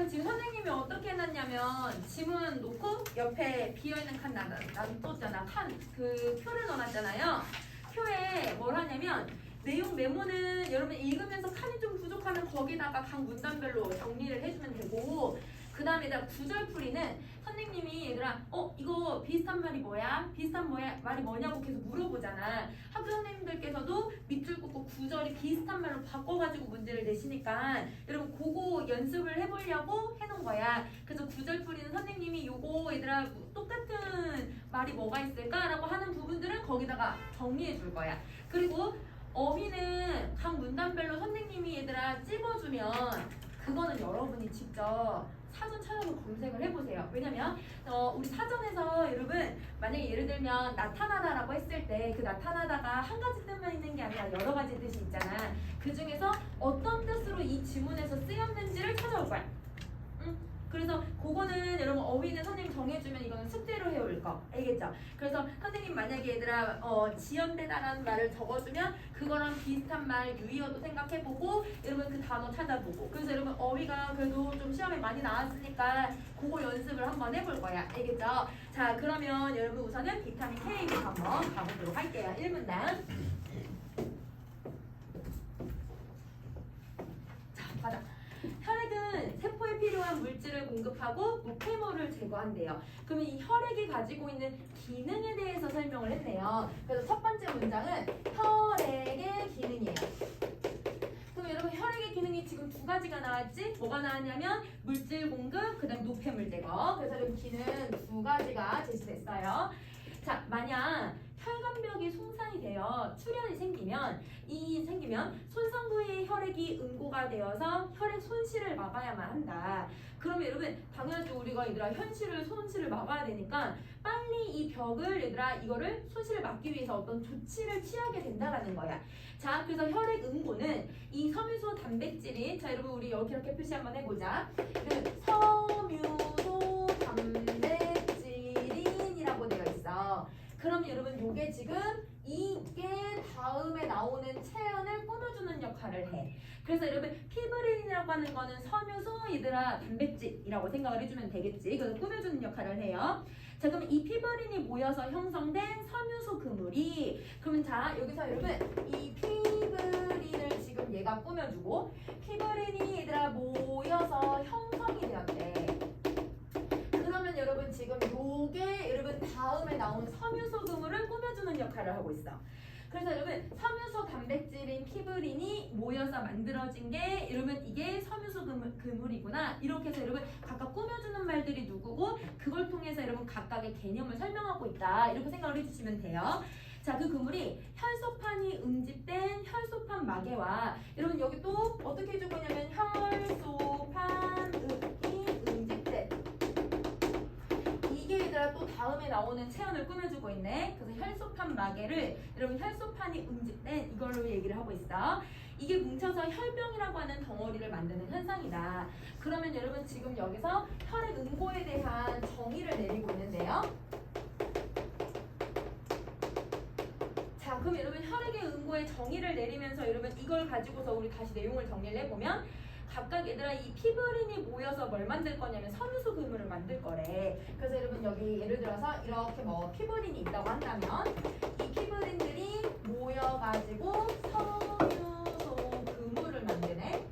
여러분 지금 선생님이 어떻게 해놨냐면 지문 놓고 옆에 비어있는 칸 놔뒀잖아. 그 표를 넣어놨잖아요. 표에 뭘 하냐면 내용 메모는 여러분 읽으면서 칸이 좀 부족하면 거기다가 각 문단별로 정리를 해주면 되고, 그 다음에다 구절풀이는 선생님이 얘들아 이거 비슷한 말이 뭐야? 비슷한 말이 뭐냐고 계속 물어보잖아. 학교 선생님들께서도 밑줄 긋고 구절이 비슷한 말로 바꿔가지고 문제를 내시니까 여러분 그거 연습을 해보려고 해놓은 거야. 그래서 구절풀이는 선생님이 요거 얘들아 똑같은 말이 뭐가 있을까라고 하는 부분들은 거기다가 정리해 줄 거야. 그리고 어휘는 각 문단별로 선생님이 얘들아 찝어주면 그거는 여러분이 직접 사전 찾아서 검색을 해보세요. 왜냐면 우리 사전에서 여러분 만약에 예를 들면 나타나다라고 했을 때 그 나타나다가 한 가지 뜻만 있는 게 아니라 여러 가지 뜻이 있잖아. 그 중에서 어떤 뜻으로 이 지문에서 쓰였는지를 찾아올 거야. 그래서 그거는 여러분 어휘는 선생님 정해주면 이거는 숙제로 해올 거 알겠죠? 그래서 선생님 만약에 얘들아 지연되다라는 말을 적어주면 그거랑 비슷한 말 유의어도 생각해보고 여러분 그 단어 찾아보고, 그래서 여러분 어휘가 그래도 좀 시험에 많이 나왔으니까 그거 연습을 한번 해볼 거야 알겠죠? 자 그러면 여러분 우선은 비타민 K부터 한번 가보도록 할게요. 1문단 자 가자. 혈액은 세포에 필요한 물질을 공급하고 노폐물을 제거한대요. 그러면 이 혈액이 가지고 있는 기능에 대해서 설명을 했네요. 그래서 첫 번째 문장은 혈액의 기능이에요. 그럼 여러분 혈액의 기능이 지금 두 가지가 나왔지? 뭐가 나왔냐면 물질 공급, 그 다음 노폐물 제거. 그래서 여러분 기능 두 가지가 제시됐어요. 자, 만약 혈관벽이 손상이 되어 출혈이 생기면 손상 부위의 혈액이 응고가 되어서 혈액 손실을 막아야만 한다. 그러면 여러분 당연하지 우리가 얘들아 손실을 막아야 되니까 빨리 이 벽을 얘들아 이거를 손실을 막기 위해서 어떤 조치를 취하게 된다라는 거야. 자 그래서 혈액 응고는 이 섬유소 단백질인, 자 여러분 우리 이렇게 표시 한번 해보자. 섬유소 단백질인이라고 되어 있어. 그럼 여러분 요게 지금 이게 다음에 나오는 체연을 꾸며주는 역할을 해. 그래서 여러분 피브린이라고 하는 거는 섬유소 얘들아 단백질이라고 생각을 해주면 되겠지. 그래서 꾸며주는 역할을 해요. 자 그럼 이 피브린이 모여서 형성된 섬유소 그물이, 그러면 자 여기서 여러분 이 피브린을 지금 얘가 꾸며주고 피브린이 얘들아 모여서 형성이 되었대. 그러면 여러분 지금 요게 여러분 다음에 나온 섬유소 그물을 꾸며주는 역할을 하고 있어. 그래서 여러분 섬유소 단백질인 피브린이 모여서 만들어진 게 여러분 이게 섬유소 그물이구나. 이렇게 해서 여러분 각각 꾸며주는 말들이 누구고 그걸 통해서 여러분 각각의 개념을 설명하고 있다. 이렇게 생각을 해주시면 돼요. 자, 그 그물이 혈소판이 응집된 혈소판 마개와 여러분 여기 또 어떻게 해줄 거냐면 혈소판이 응집된 이게 얘들아 또 다음에 나오는 체연을 꾸며주고 있네. 그래서 혈소판 마개를 여러분 혈소판이 응집된 이걸로 얘기를 하고 있어. 이게 뭉쳐서 혈병이라고 하는 덩어리를 만드는 현상이다. 그러면 여러분 지금 여기서 혈액 응고에 대한 정의를 내리고 있는데요. 자 그럼 여러분 혈액의 응고의 정의를 내리면서 여러분 이걸 가지고서 우리 다시 내용을 정리를 해보면 각각 얘들아 이 피브린이 모여서 뭘 만들 거냐면 섬유소 그물을 만들 거래. 그래서 여러분 여기 예를 들어서 이렇게 뭐 피브린이 있다고 한다면 이 피브린들이 모여가지고 섬유소 그물을 만드네.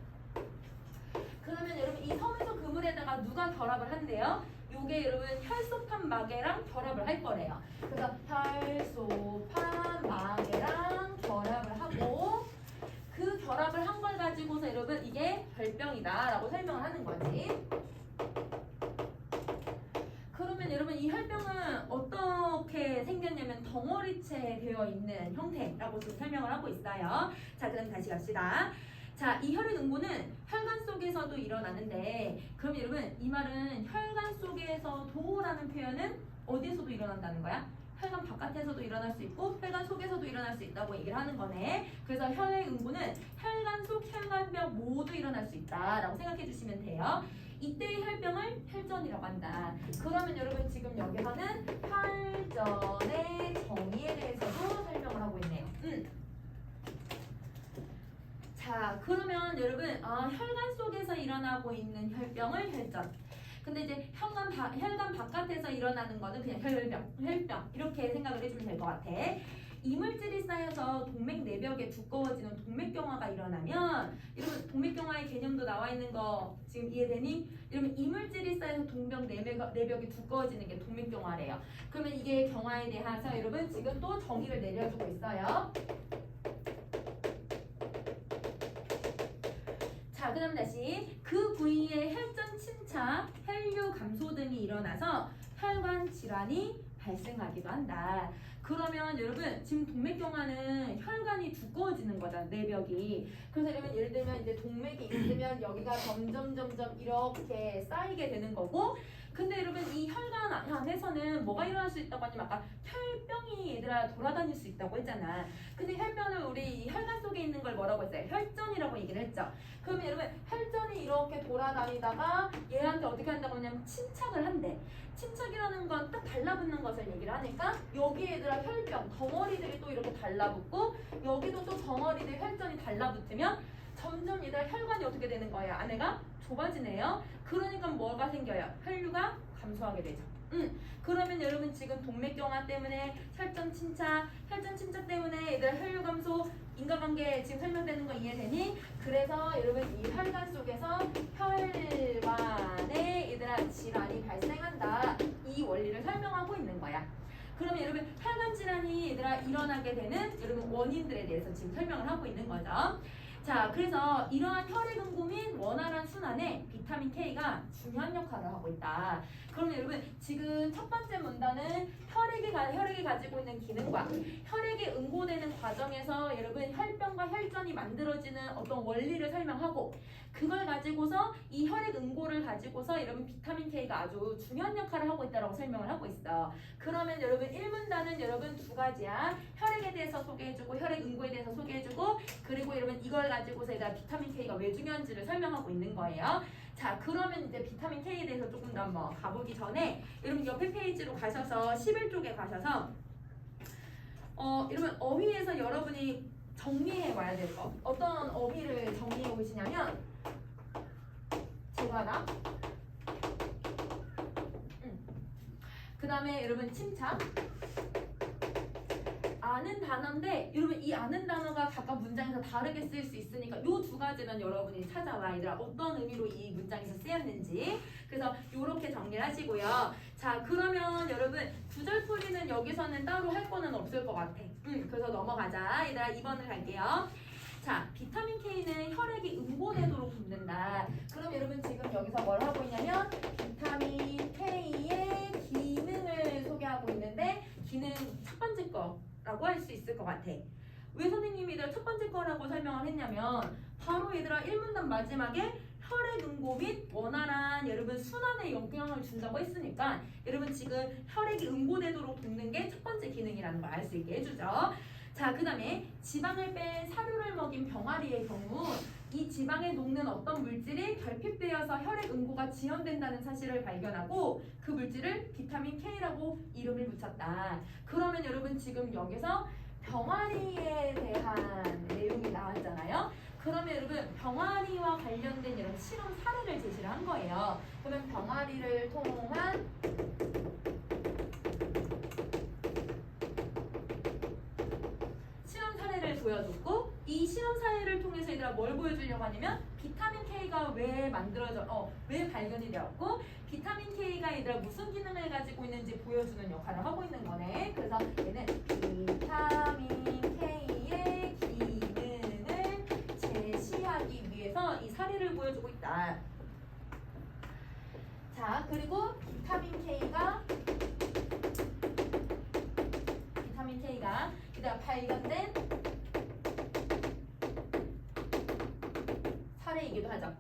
그러면 여러분 이 섬유소 그물에다가 누가 결합을 한대요? 요게 여러분 혈소판 마개랑 결합을 할 거래요. 그래서 혈소판 마개랑 결합을 하고 그 결합을 한 걸 가지고서 여러분 이게 혈병이다 라고 설명을 하는 거지. 그러면 여러분 이 혈병은 어떻게 생겼냐면 덩어리체 되어 있는 형태라고 지금 설명을 하고 있어요. 자 그럼 다시 갑시다. 자, 이 혈액 응고는 혈관 속에서도 일어나는데 그럼 여러분 이 말은 혈관 속에서도라는 표현은 어디에서도 일어난다는 거야? 혈관 바깥에서도 일어날 수 있고 혈관 속에서도 일어날 수 있다고 얘기를 하는 거네. 그래서 혈액 응고는 혈관 속, 혈관벽 모두 일어날 수 있다라고 생각해 주시면 돼요. 이때의 혈병을 혈전이라고 한다. 그러면 여러분 지금 여기서는 혈전의 정의에 대해서도 설명을 하고 있네요. 자, 그러면 여러분 혈관 속에서 일어나고 있는 혈병을 혈전. 근데 이제 혈관 바깥에서 일어나는 거는 그냥 혈병 이렇게 생각을 해주면 될 것 같아. 이물질이 쌓여서 동맥 내벽에 두꺼워지는 동맥경화가 일어나면 여러분 동맥경화의 개념도 나와 있는 거 지금 이해되니? 여러분 이물질이 쌓여서 동맥 내벽이 두꺼워지는 게 동맥경화래요. 그러면 이게 경화에 대해서 여러분 지금 또 정의를 내려주고 있어요. 자, 그 다음 다시 그 부위에 혈전 침착, 혈류 감소 등이 일어나서 혈관 질환이 발생하기도 한다. 그러면 여러분 지금 동맥경화는 혈관이 두꺼워지는 거잖아, 내벽이. 그래서 여러분 예를 들면 이제 동맥이 있으면 여기가 점점 이렇게 쌓이게 되는 거고, 근데 여러분 이 혈관 안에서는 뭐가 일어날 수 있다고 하냐면 아까 혈병이 얘들아 돌아다닐 수 있다고 했잖아. 근데 혈병은 우리 혈관 속에 있는 걸 뭐라고 했어요? 혈전이라고 얘기를 했죠. 그러면 여러분 혈전이 이렇게 돌아다니다가 얘한테 어떻게 한다고 하냐면 침착을 한대. 침착이라는 건 딱 달라붙는 것을 얘기를 하니까 여기 얘들아 혈병 덩어리들이 또 이렇게 달라붙고 여기도 또 덩어리들 혈전이 달라붙으면 점점 얘들아 혈관이 어떻게 되는 거예요? 안에가 좁아지네요. 그러니까 뭐가 생겨요? 혈류가 감소하게 되죠. 그러면 여러분 지금 동맥경화 때문에 혈전 침착 때문에 얘들아 혈류 감소 인과관계 지금 설명되는 거 이해되니? 그래서 여러분 이 혈관 속에서 혈관에 얘들아 질환이 발생한다. 이 원리를 설명하고 있는 거야. 그러면 여러분 혈관 질환이 얘들아 일어나게 되는 여러분 원인들에 대해서 지금 설명을 하고 있는 거죠. 자, 그래서 이러한 혈액 응고 및 원활한 순환에 비타민 K가 중요한 역할을 하고 있다. 그러면 여러분 지금 첫 번째 문단은 혈액이 가지고 있는 기능과 혈액이 응고되는 과정에서 여러분 혈병과 혈전이 만들어지는 어떤 원리를 설명하고 그걸 가지고서 이 혈액 응고를 가지고서 여러분 비타민 K가 아주 중요한 역할을 하고 있다고 설명을 하고 있어. 그러면 여러분 1문단은 여러분 두 가지야. 혈액에 대해서 소개해주고 혈액 응고에 대해서 소개해주고 그리고 여러분 이걸 가지고서 얘가 비타민 K가 왜 중요한지를 설명하고 있는 거예요. 자, 그러면 이제 비타민 K에 대해서 조금 더 한번 가보기 전에 여러분 옆에 페이지로 가셔서 11쪽에 가셔서 여러분 어휘에서 여러분이 정리해 와야 될 거. 어떤 어휘를 정리해 오시냐면 제가나 그 다음에 여러분 침착 아는 단어인데 여러분 이 아는 단어가 각각 문장에서 다르게 쓰일 수 있으니까 요 두 가지는 여러분이 찾아와 얘들아 어떤 의미로 이 문장에서 쓰였는지 그래서 요렇게 정리를 하시고요. 자, 그러면 여러분 구절풀이는 여기서는 따로 할 거는 없을 것 같아. 그래서 넘어가자. 얘들아 2번을 갈게요. 자, 비타민 K는 혈액이 응고되도록 돕는다. 그럼 여러분 지금 여기서 뭘 하고 있냐면 비타민 K의 기능을 소개하고 있는데 기능 첫 번째 거라고 할 수 있을 것 같아. 왜 선생님이 얘들아 첫 번째 거라고 설명을 했냐면 바로 얘들아 1문단 마지막에 혈액 응고 및 원활한 여러분 순환에 영향을 준다고 했으니까 여러분 지금 혈액이 응고되도록 돕는 게 첫 번째 기능이라는 걸 알 수 있게 해주죠. 자, 그 다음에 지방을 뺀 사료를 먹인 병아리의 경우 이 지방에 녹는 어떤 물질이 결핍되어서 혈액 응고가 지연된다는 사실을 발견하고 그 물질을 비타민 K라고 이름을 붙였다. 그러면 여러분 지금 여기서 병아리에 대한 내용이 나왔잖아요. 그러면 여러분 병아리와 관련된 이런 실험 사례를 제시를 한 거예요. 그러면 병아리를 통한 실험 사례를 보여줬고 이 실험 사례를 통해서 얘들아 뭘 보여주려고 하냐면 비타민 K가 왜 왜 발견이 되었고 비타민 K가 얘들아 무슨 기능을 가지고 있는지 보여주는 역할을 하고 있는 거네. 그래서 얘는 비타민 K의 기능을 제시하기 위해서 이 사례를 보여주고 있다. 자, 그리고 비타민 K가 일단 발견된 사례이기도 하죠.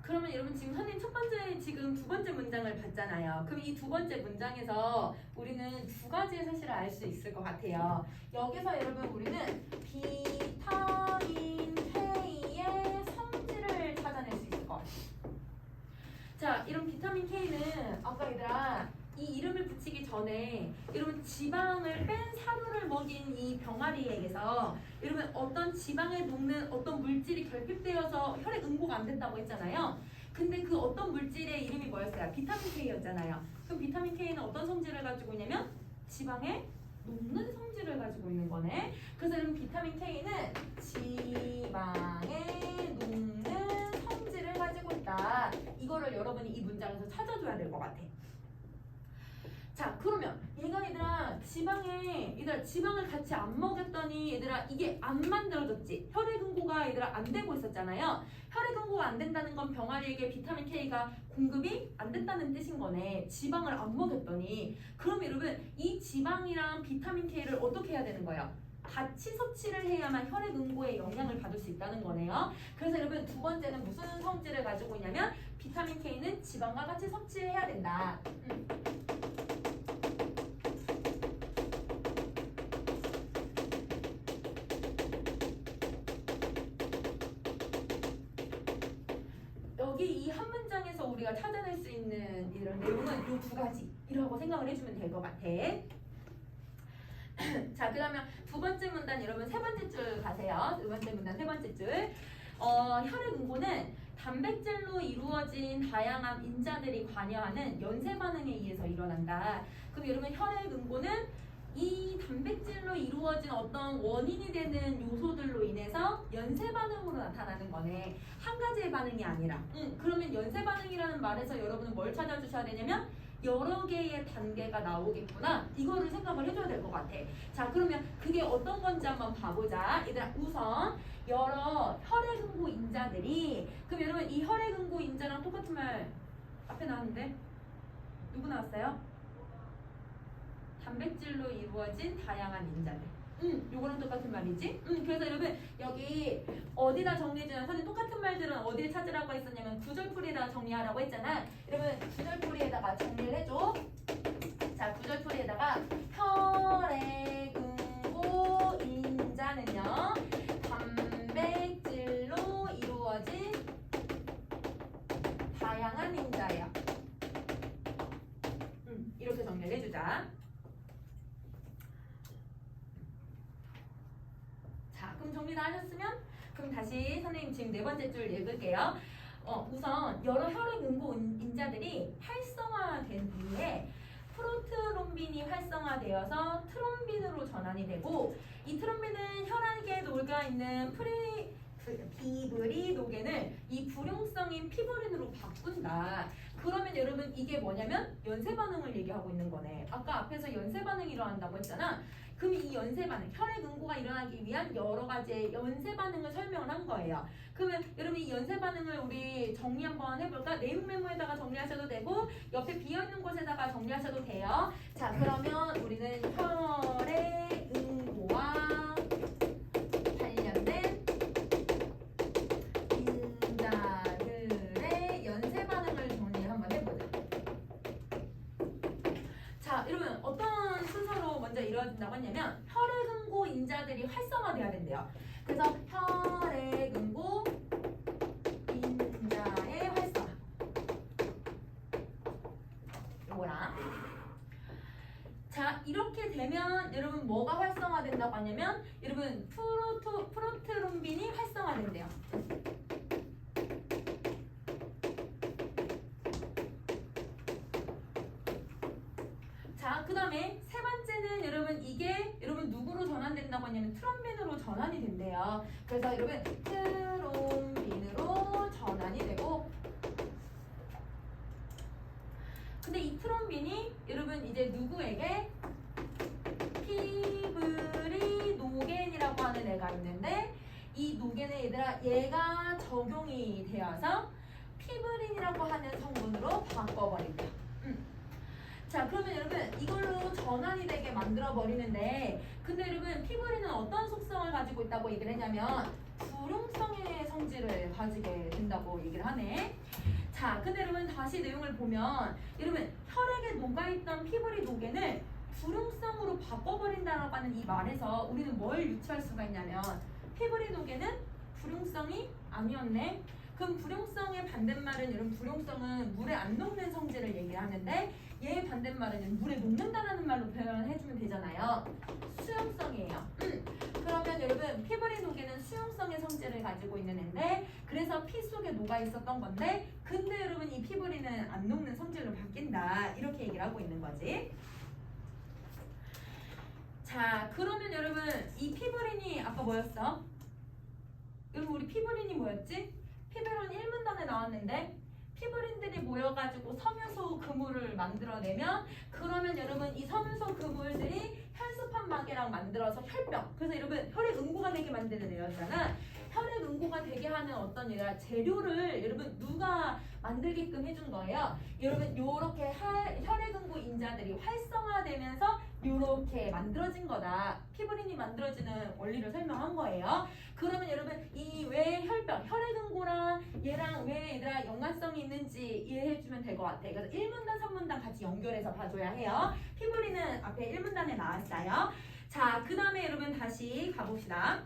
그러면 여러분 지금 선생님 첫 번째 지금 두 번째 문장을 봤잖아요. 그럼 이 두 번째 문장에서 우리는 두 가지의 사실을 알 수 있을 것 같아요. 여기서 여러분 우리는 비타민 K의 성질을 찾아낼 수 있을 것 같아요. 자, 이런 비타민 K는 아까 얘들아 이 이름을 붙이기 전에 여러분 지방을 뺀 사료를 먹인 이 병아리에게서 여러분 어떤 지방에 녹는 어떤 물질이 결핍되어서 혈액 응고가 안 된다고 했잖아요. 근데 그 어떤 물질의 이름이 뭐였어요? 비타민 K였잖아요. 그럼 비타민 K는 어떤 성질을 가지고 있냐면 지방에 녹는 성질을 가지고 있는 거네. 그래서 여러분 비타민 K는 지방에 녹는 성질을 가지고 있다. 이거를 여러분이 이 문장에서 찾아줘야 될 것 같아. 자, 그러면 얘들아 지방을 같이 안 먹였더니 얘들아 이게 안 만들어졌지. 혈액 응고가 얘들아 안 되고 있었잖아요. 혈액 응고가 안 된다는 건 병아리에게 비타민 K가 공급이 안 됐다는 뜻인 거네. 지방을 안 먹였더니. 그럼 여러분 이 지방이랑 비타민 K를 어떻게 해야 되는 거예요? 같이 섭취를 해야만 혈액 응고에 영향을 받을 수 있다는 거네요. 그래서 여러분 두 번째는 무슨 성질을 가지고 있냐면 비타민 K는 지방과 같이 섭취해야 된다. 여기 이 한 문장에서 우리가 찾아낼 수 있는 이런 내용은 이 두 가지라고 생각을 해주면 될 것 같아. 자, 그러면 두 번째 문단 여러분 세 번째 줄 가세요. 두 번째 문단 세 번째 줄. 혈액 응고는 단백질로 이루어진 다양한 인자들이 관여하는 연쇄 반응에 의해서 일어난다. 그럼 여러분 혈액 응고는 이 단백질로 이루어진 어떤 원인이 되는 요소들로 인해서 연쇄 반응으로 나타나는 거네. 한 가지의 반응이 아니라. 그러면 연쇄 반응이라는 말에서 여러분은 뭘 찾아주셔야 되냐면 여러 개의 단계가 나오겠구나. 이거를 생각을 해줘야 될 것 같아. 자, 그러면 그게 어떤 건지 한번 봐보자. 얘들아, 우선 여러 혈액 응고 인자들이, 그럼 여러분 이 혈액 응고 인자랑 똑같은 말 앞에 나왔는데 누구 나왔어요? 단백질로 이루어진 다양한 인자들. 요거랑 똑같은 말이지. 그래서 여러분 여기 어디다 정리해주냐면 선생님 똑같은 말들은 어디에 찾으라고 했었냐면 구절풀이에다 정리하라고 했잖아. 여러분 구절풀이에다가 정리를 해줘. 자, 구절풀이에다가 혈액 응고 인자는요 단백질로 이루어진 다양한 인자야. 이렇게 정리를 해주자. 그럼 정리 다 하셨으면 그럼 다시 선생님 지금 네 번째 줄 읽을게요. 우선 여러 혈액 응고 인자들이 활성화된 이후에 프로트롬빈이 활성화되어서 트롬빈으로 전환이 되고 이 트롬빈은 혈액에 녹아 있는 피브리노겐을 이 불용성인 피브린으로 바꾼다. 그러면 여러분 이게 뭐냐면 연쇄 반응을 얘기하고 있는 거네. 아까 앞에서 연쇄 반응이 일어난다고 했잖아. 그럼 이 연쇄 반응, 혈액 응고가 일어나기 위한 여러 가지의 연쇄 반응을 설명을 한 거예요. 그러면 여러분 이 연쇄 반응을 우리 정리 한번 해볼까? 내용 메모에다가 정리하셔도 되고 옆에 비어있는 곳에다가 정리하셔도 돼요. 자, 그러면 우리는 혈액 응고와 관련된 인자들의 연쇄 반응을 정리 한번 해보자. 자, 여러분 어떤 순서로 먼저 이루어진다고 했냐면 혈액 응고 인자들이 활성화돼야 된대요. 그래서 혈액 응고 인자의 활성화. 요거랑. 자, 이렇게 되면 여러분 뭐가 활성화된다고 하냐면 여러분 프로트롬빈이 활성화된대요. 자, 그 다음에 세 번째는 여러분 이게 여러분 누구로 전환된다고 하냐면 트롬빈으로 전환이 된대요. 그래서 여러분 트롬빈으로 전환이 되고 근데 이 트롬빈이 여러분 이제 누구에게 피브리노겐이라고 하는 애가 있는데 이 노겐에 얘가 적용이 되어서 피브린이라고 하는 성분으로 바꿔버린다. 자, 그러면 여러분 이걸로 전환이 되게 만들어 버리는데 근데 여러분 피브린은 어떤 속성을 가지고 있다고 얘기를 했냐면 불용성의 성질을 가지게 된다고 얘기를 하네. 자, 근데 여러분 다시 내용을 보면 여러분 혈액에 녹아있던 피브리노겐을 불용성으로 바꿔버린다라고 하는 이 말에서 우리는 뭘 유추할 수가 있냐면 피브리노겐은 불용성이 아니었네. 그럼 불용성의 반대말은 여러분 불용성은 물에 안 녹는 성질을 얘기하는데 얘의 반대말은 물에 녹는다라는 말로 표현해주면 되잖아요. 수용성이에요. 그러면 여러분 피부리 녹에는 수용성의 성질을 가지고 있는 애인데 그래서 피 속에 녹아 있었던 건데 근데 여러분 이 피부리는 안 녹는 성질로 바뀐다 이렇게 얘기를 하고 있는 거지. 자 그러면 여러분 이 피부린이 아까 뭐였어? 여러분 우리 피부린이 뭐였지? 피부린 1문단에 나왔는데 피부린들이 모여가지고 섬유소 그물을 만들어내면 그러면 여러분 이 섬유소 그물들이 혈소판 막이랑 만들어서 혈병 그래서 여러분 혈액 응고가 되게 만드는 애였잖아. 혈액 응고가 되게 하는 어떤 재료를 여러분 누가 만들게끔 해준 거예요. 여러분 요렇게 혈액 응고 인자들이 활성화되면서 요렇게 만들어진 거다. 피부린이 만들어지는 원리를 설명한 거예요. 그러면 여러분 이 왜 혈병, 혈액 응고랑 얘랑 왜 얘들아 연관성이 있는지 이해해주면 될 것 같아. 그래서 1문단, 3문단 같이 연결해서 봐줘야 해요. 피부린은 앞에 1문단에 나왔어요. 자, 그 다음에 여러분 다시 가봅시다.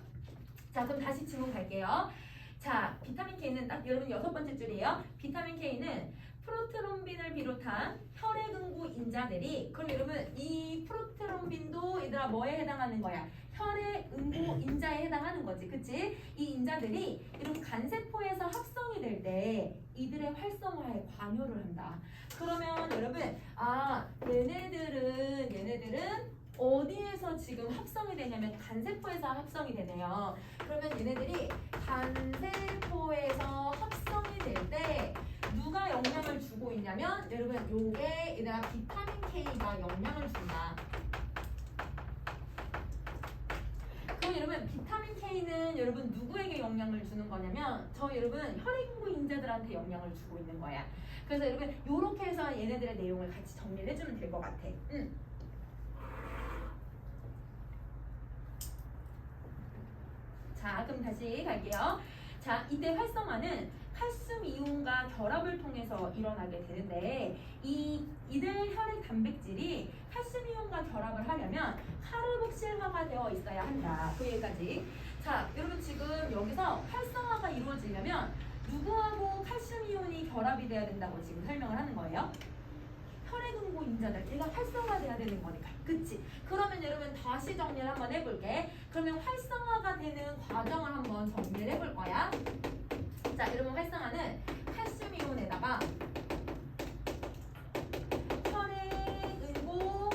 자, 그럼 다시 질문 갈게요. 자, 비타민 K는 딱 여러분 6번째 줄이에요. 비타민 K는 프로트롬빈을 비롯한 혈액 응고 인자들이 그럼 여러분 이 프로트롬빈도 얘들아 뭐에 해당하는 거야? 혈액 응고 인자에 해당하는 거지. 그치? 이 인자들이 이런 간세포에서 합성이 될 때 이들의 활성화에 관여를 한다. 그러면 여러분 얘네들은 어디에서 지금 합성이 되냐면 간세포에서 합성이 되네요. 그러면 얘네들이 간세포에서 합성이 될 때 누가 영향을 주고 있냐면 여러분 요게 얘들아 비타민 K가 영향을 준다. 그럼 여러분 비타민 K는 여러분 누구에게 영향을 주는 거냐면 저 여러분 혈액응고 인자들한테 영향을 주고 있는 거야. 그래서 여러분 요렇게 해서 얘네들의 내용을 같이 정리를 해주면 될 것 같아. 자, 그럼 다시 갈게요. 자, 이때 활성화는 칼슘 이온과 결합을 통해서 일어나게 되는데 이들 혈액 단백질이 칼슘 이온과 결합을 하려면 카르복실화가 되어 있어야 한다. 그 얘기까지. 자, 여러분 지금 여기서 활성화가 이루어지려면 누구하고 칼슘 이온이 결합이 돼야 된다고 지금 설명을 하는 거예요? 혈액응고 인자들 얘가 활성화돼야 되는 거니까. 그치? 그러면 여러분 다시 정리를 한번 해볼게. 그러면 활성화가 되는 과정을 한번 정리를 해볼 거야. 자, 여러분 활성화는 칼슘 이온에다가 혈액응고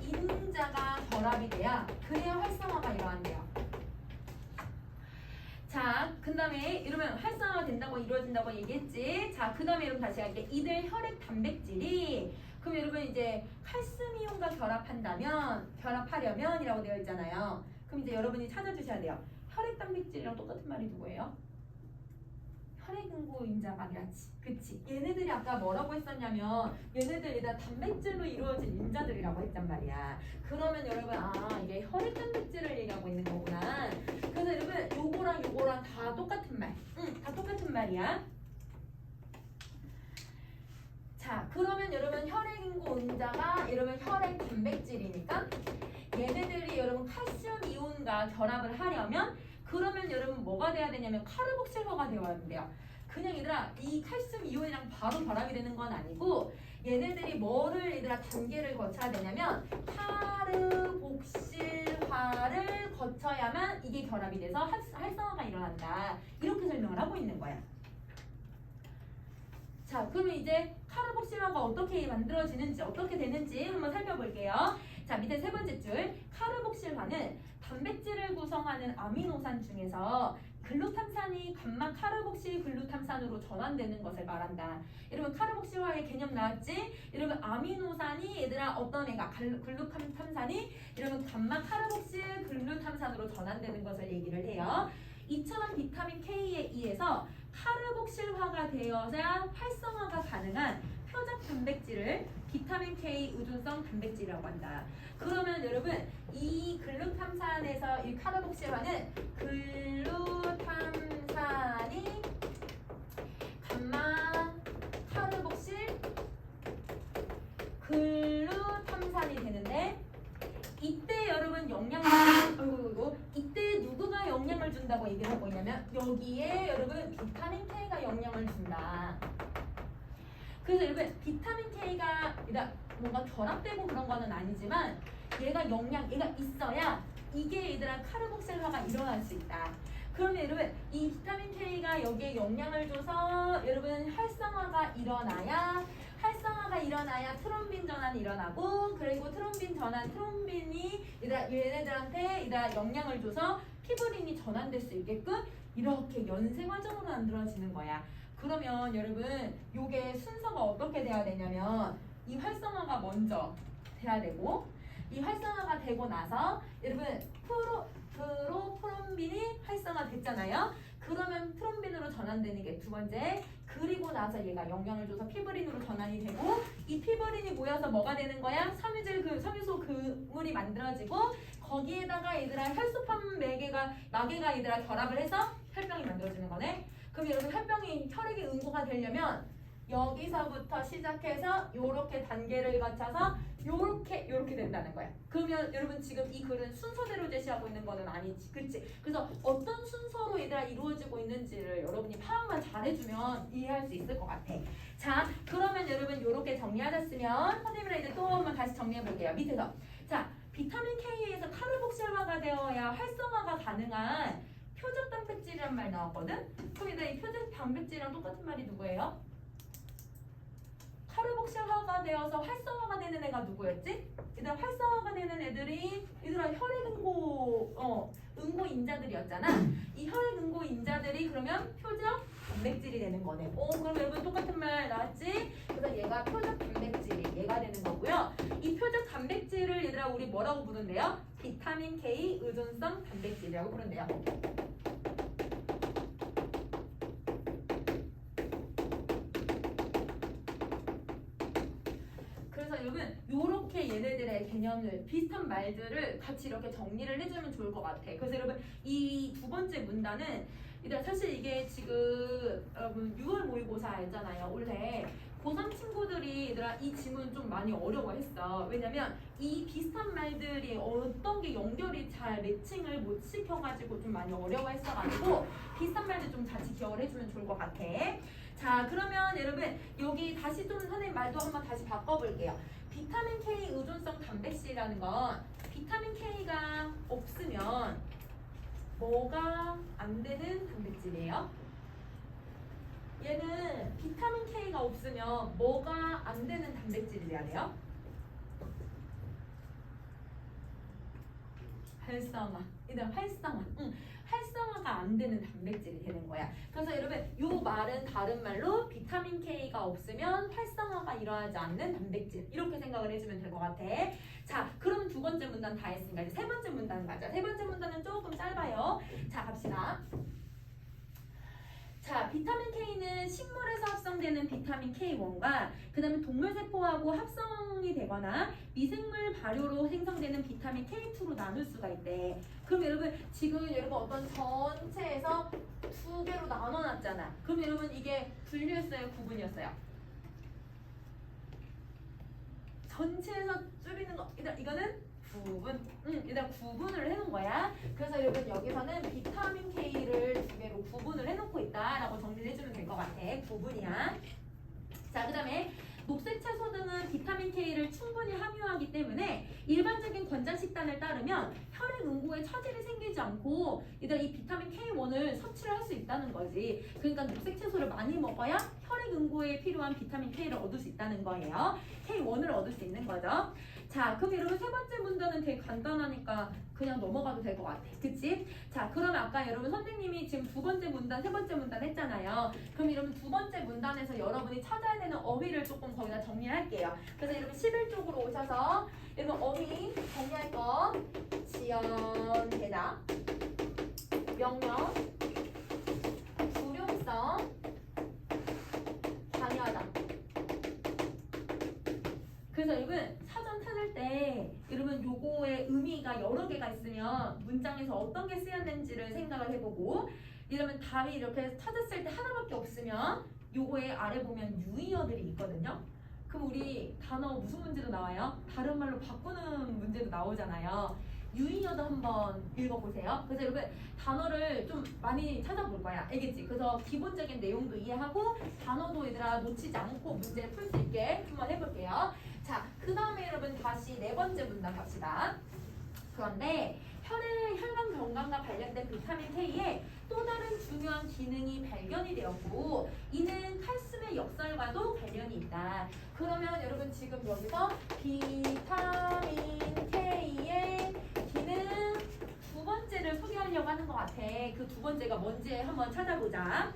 인자가 결합이 돼야 그래야 활성화가 일어난대요. 자, 그 다음에 이러면 활성화가 된다고 이루어진다고 얘기했지. 자, 그 다음에 여러분 다시 할게. 이들 혈액 단백질이 그럼 여러분 이제 칼슘 이온과 결합하려면 이라고 되어 있잖아요. 그럼 이제 여러분이 찾아주셔야 돼요. 혈액 단백질이랑 똑같은 말이 누구예요? 혈액응고 인자가 아니라 그치? 얘네들이 아까 뭐라고 했었냐면 얘네들이 다 단백질로 이루어진 인자들이라고 했단 말이야. 그러면 여러분 이게 혈액 단백질을 얘기하고 있는 거구나. 그래서 여러분 요거랑 다 똑같은 말. 다 똑같은 말이야. 자, 그러면 여러분 혈액응고 인자가 여러분 혈액 단백질이니까 얘네들이 여러분 칼슘 이온과 결합을 하려면 그러면 여러분 뭐가 돼야 되냐면 카르복실화가 되어야 된대요. 그냥 얘들아 이 칼슘 이온이랑 바로 결합이 되는 건 아니고 얘네들이 뭐를 얘들아 단계를 거쳐야 되냐면 카르복실화를 거쳐야만 이게 결합이 돼서 활성화가 일어난다. 이렇게 설명을 하고 있는 거야. 자, 그러면 이제 카르복실화가 어떻게 만들어지는지 어떻게 되는지 한번 살펴볼게요. 자, 밑에 세 번째 줄 카르복실화는 단백질을 구성하는 아미노산 중에서 글루탐산이 감마 카르복실 글루탐산으로 전환되는 것을 말한다. 여러분 카르복실화의 개념 나왔지? 여러분 아미노산이 얘들아 어떤 애가 글루탐산이 여러분 감마 카르복실 글루탐산으로 전환되는 것을 얘기를 해요. 이처럼 비타민 K에 의해서 카르복실화가 되어야 활성화가 가능한 표적 단백질을 비타민 K 의존성 단백질이라고 한다. 그러면 여러분 이 글루탐산에서 이 카르복실화는 글루탐산이 감마 카르복실 글루탐산이 되는데 이때 여러분 이때 누구가 영향을 준다고 얘기를 하고 있냐면 여기에 여러분 비타민 K가 영향을 준다. 그래서 여러분 비타민 K가 뭔가 결합되고 그런 거는 아니지만 얘가 있어야 이게 얘들아 카르복실화가 일어날 수 있다. 그러면 여러분 이 비타민 K가 여기에 영향을 줘서 여러분 활성화가 일어나야 트롬빈 전환이 일어나고 그리고 트롬빈이 얘네들한테 영향을 줘서 피브린이 전환될 수 있게끔 이렇게 연쇄 과정으로 만들어지는 거야. 그러면 여러분 요게 순서가 어떻게 돼야 되냐면 이 활성화가 먼저 돼야 되고 이 활성화가 되고 나서 여러분 프로트롬빈이 활성화됐잖아요. 그러면 트롬빈으로 전환되는 게 두 번째. 그리고 나서 얘가 영향을 줘서 피브린으로 전환이 되고 이 피브린이 모여서 뭐가 되는 거야? 섬유소 그물이 만들어지고 거기에다가 얘들아 혈소판 마개가 얘들아 결합을 해서 혈병이 만들어지는 거네. 그럼 여러분 혈액이 응고가 되려면 여기서부터 시작해서 요렇게 단계를 거쳐서 요렇게 된다는 거야. 그러면 여러분 지금 이 글은 순서대로 제시하고 있는 거는 아니지. 그치? 그래서 어떤 순서로 얘들아 이루어지고 있는지를 여러분이 파악만 잘해주면 이해할 수 있을 것 같아. 자, 그러면 여러분 요렇게 정리하셨으면 선생님이랑 이제 또 한번 다시 정리해 볼게요. 밑에서. 자, 비타민 K에서 카르복실화가 되어야 활성화가 가능한 표적 단백질이란 말 나왔거든? 그럼 얘들아 이 표적 단백질이랑 똑같은 말이 누구예요? 카르복실화가 되어서 활성화가 되는 애가 누구였지? 얘들아 활성화가 되는 애들이 얘들아 혈액 응고 인자들이었잖아. 이 혈액 응고 인자들이 그러면 표적 단백질이 되는 거네. 그럼 여러분 똑같은 말 나왔지? 그래서 얘가 표적 단백질이 얘가 되는 거고요. 이 표적 단백질을 얘들아 우리 뭐라고 부른대요? 비타민 K 의존성 단백질이라고 부른대요. 여러분 요렇게 얘네들의 개념을 비슷한 말들을 같이 이렇게 정리를 해주면 좋을 것 같아. 그래서 여러분 이 두 번째 문단은 사실 이게 지금 여러분 6월 모의고사 알잖아요. 올해 고3 친구들이 얘들아 이 지문 좀 많이 어려워했어. 왜냐면 이 비슷한 말들이 어떤 게 연결이 잘 매칭을 못 시켜가지고 좀 많이 어려워했어가지고 비슷한 말들 좀 같이 기억을 해주면 좋을 것 같아. 자, 그러면 여러분 여기 다시 좀 선생님 말도 한번 다시 바꿔볼게요. 비타민 K 의존성 단백질이라는 건 비타민 K가 없으면 뭐가 안 되는 단백질이에요? 얘는 비타민 K가 없으면 뭐가 안 되는 단백질이 돼야 돼요? 활성화. 일단 활성화. 활성화가 안 되는 단백질이 되는 거야. 그래서 여러분 요 말은 다른 말로 비타민 K가 없으면 활성화가 일어나지 않는 단백질 이렇게 생각을 해주면 될 것 같아. 자, 그럼 두 번째 문단 다 했으니까 이제 세 번째 문단 가자. 세 번째 문단은 조금 짧아요. 자, 갑시다. 자, 비타민 K는 식물에서 합성되는 비타민 K1과 그 다음에 동물세포하고 합성이 되거나 미생물 발효로 생성되는 비타민 K2로 나눌 수가 있대. 그럼 여러분 지금 여러분 어떤 전체에서 두 개로 나눠놨잖아. 그럼 여러분 이게 분류였어요? 구분이었어요? 전체에서 줄이는 거 이거는 구분. 일단 구분을 해놓은 거야. 그래서 여러분 여기서는 비타민 K를 두 개로 구분을 해놓고 있다라고 정리를 해주면 될 것 같아. 구분이야. 자, 그 다음에 녹색 채소 등은 비타민 K를 충분히 함유하기 때문에 일반적인 권장 식단을 따르면 혈액 응고에 차질이 생기지 않고 얘들아 이 비타민 K1을 섭취를 할 수 있다는 거지. 그러니까 녹색 채소를 많이 먹어야 혈액 응고에 필요한 비타민 K를 얻을 수 있다는 거예요. K1을 얻을 수 있는 거죠. 자, 그럼 여러분 세 번째 문단은 되게 간단하니까 그냥 넘어가도 될 것 같아. 그치? 자, 그러면 아까 여러분 선생님이 지금 두 번째 문단, 세 번째 문단 했잖아요. 그럼 여러분 두 번째 문단에서 여러분이 찾아야 되는 어휘를 조금 거기다 정리할게요. 그래서 여러분 11쪽으로 오셔서 여러분 어휘 정리할 거 지연, 대답, 명령, 불용성, 관여하다. 그래서 여러분 사전 찾을 때 여러분 요거의 의미가 여러 개가 있으면 문장에서 어떤 게 쓰였는지를 생각을 해보고 이러면 답이 이렇게 찾았을 때 하나밖에 없으면 요거의 아래 보면 유의어들이 있거든요. 그럼 우리 단어 무슨 문제도 나와요? 다른 말로 바꾸는 문제도 나오잖아요. 유인어도 한번 읽어보세요. 그래서 여러분 단어를 좀 많이 찾아볼 거야. 알겠지? 그래서 기본적인 내용도 이해하고 단어도 얘들아 놓치지 않고 문제 풀 수 있게 한번 해볼게요. 자, 그 다음에 여러분 다시 네 번째 문단 갑시다. 그런데 혈관 건강과 관련된 비타민 K에 또 다른 중요한 기능이 발견이 되었고 이는 칼슘의 역설과도 관련이 있다. 그러면 여러분 지금 여기서 비타민 K의 기능 두 번째를 소개하려고 하는 것 같아. 그 두 번째가 뭔지 한번 찾아보자.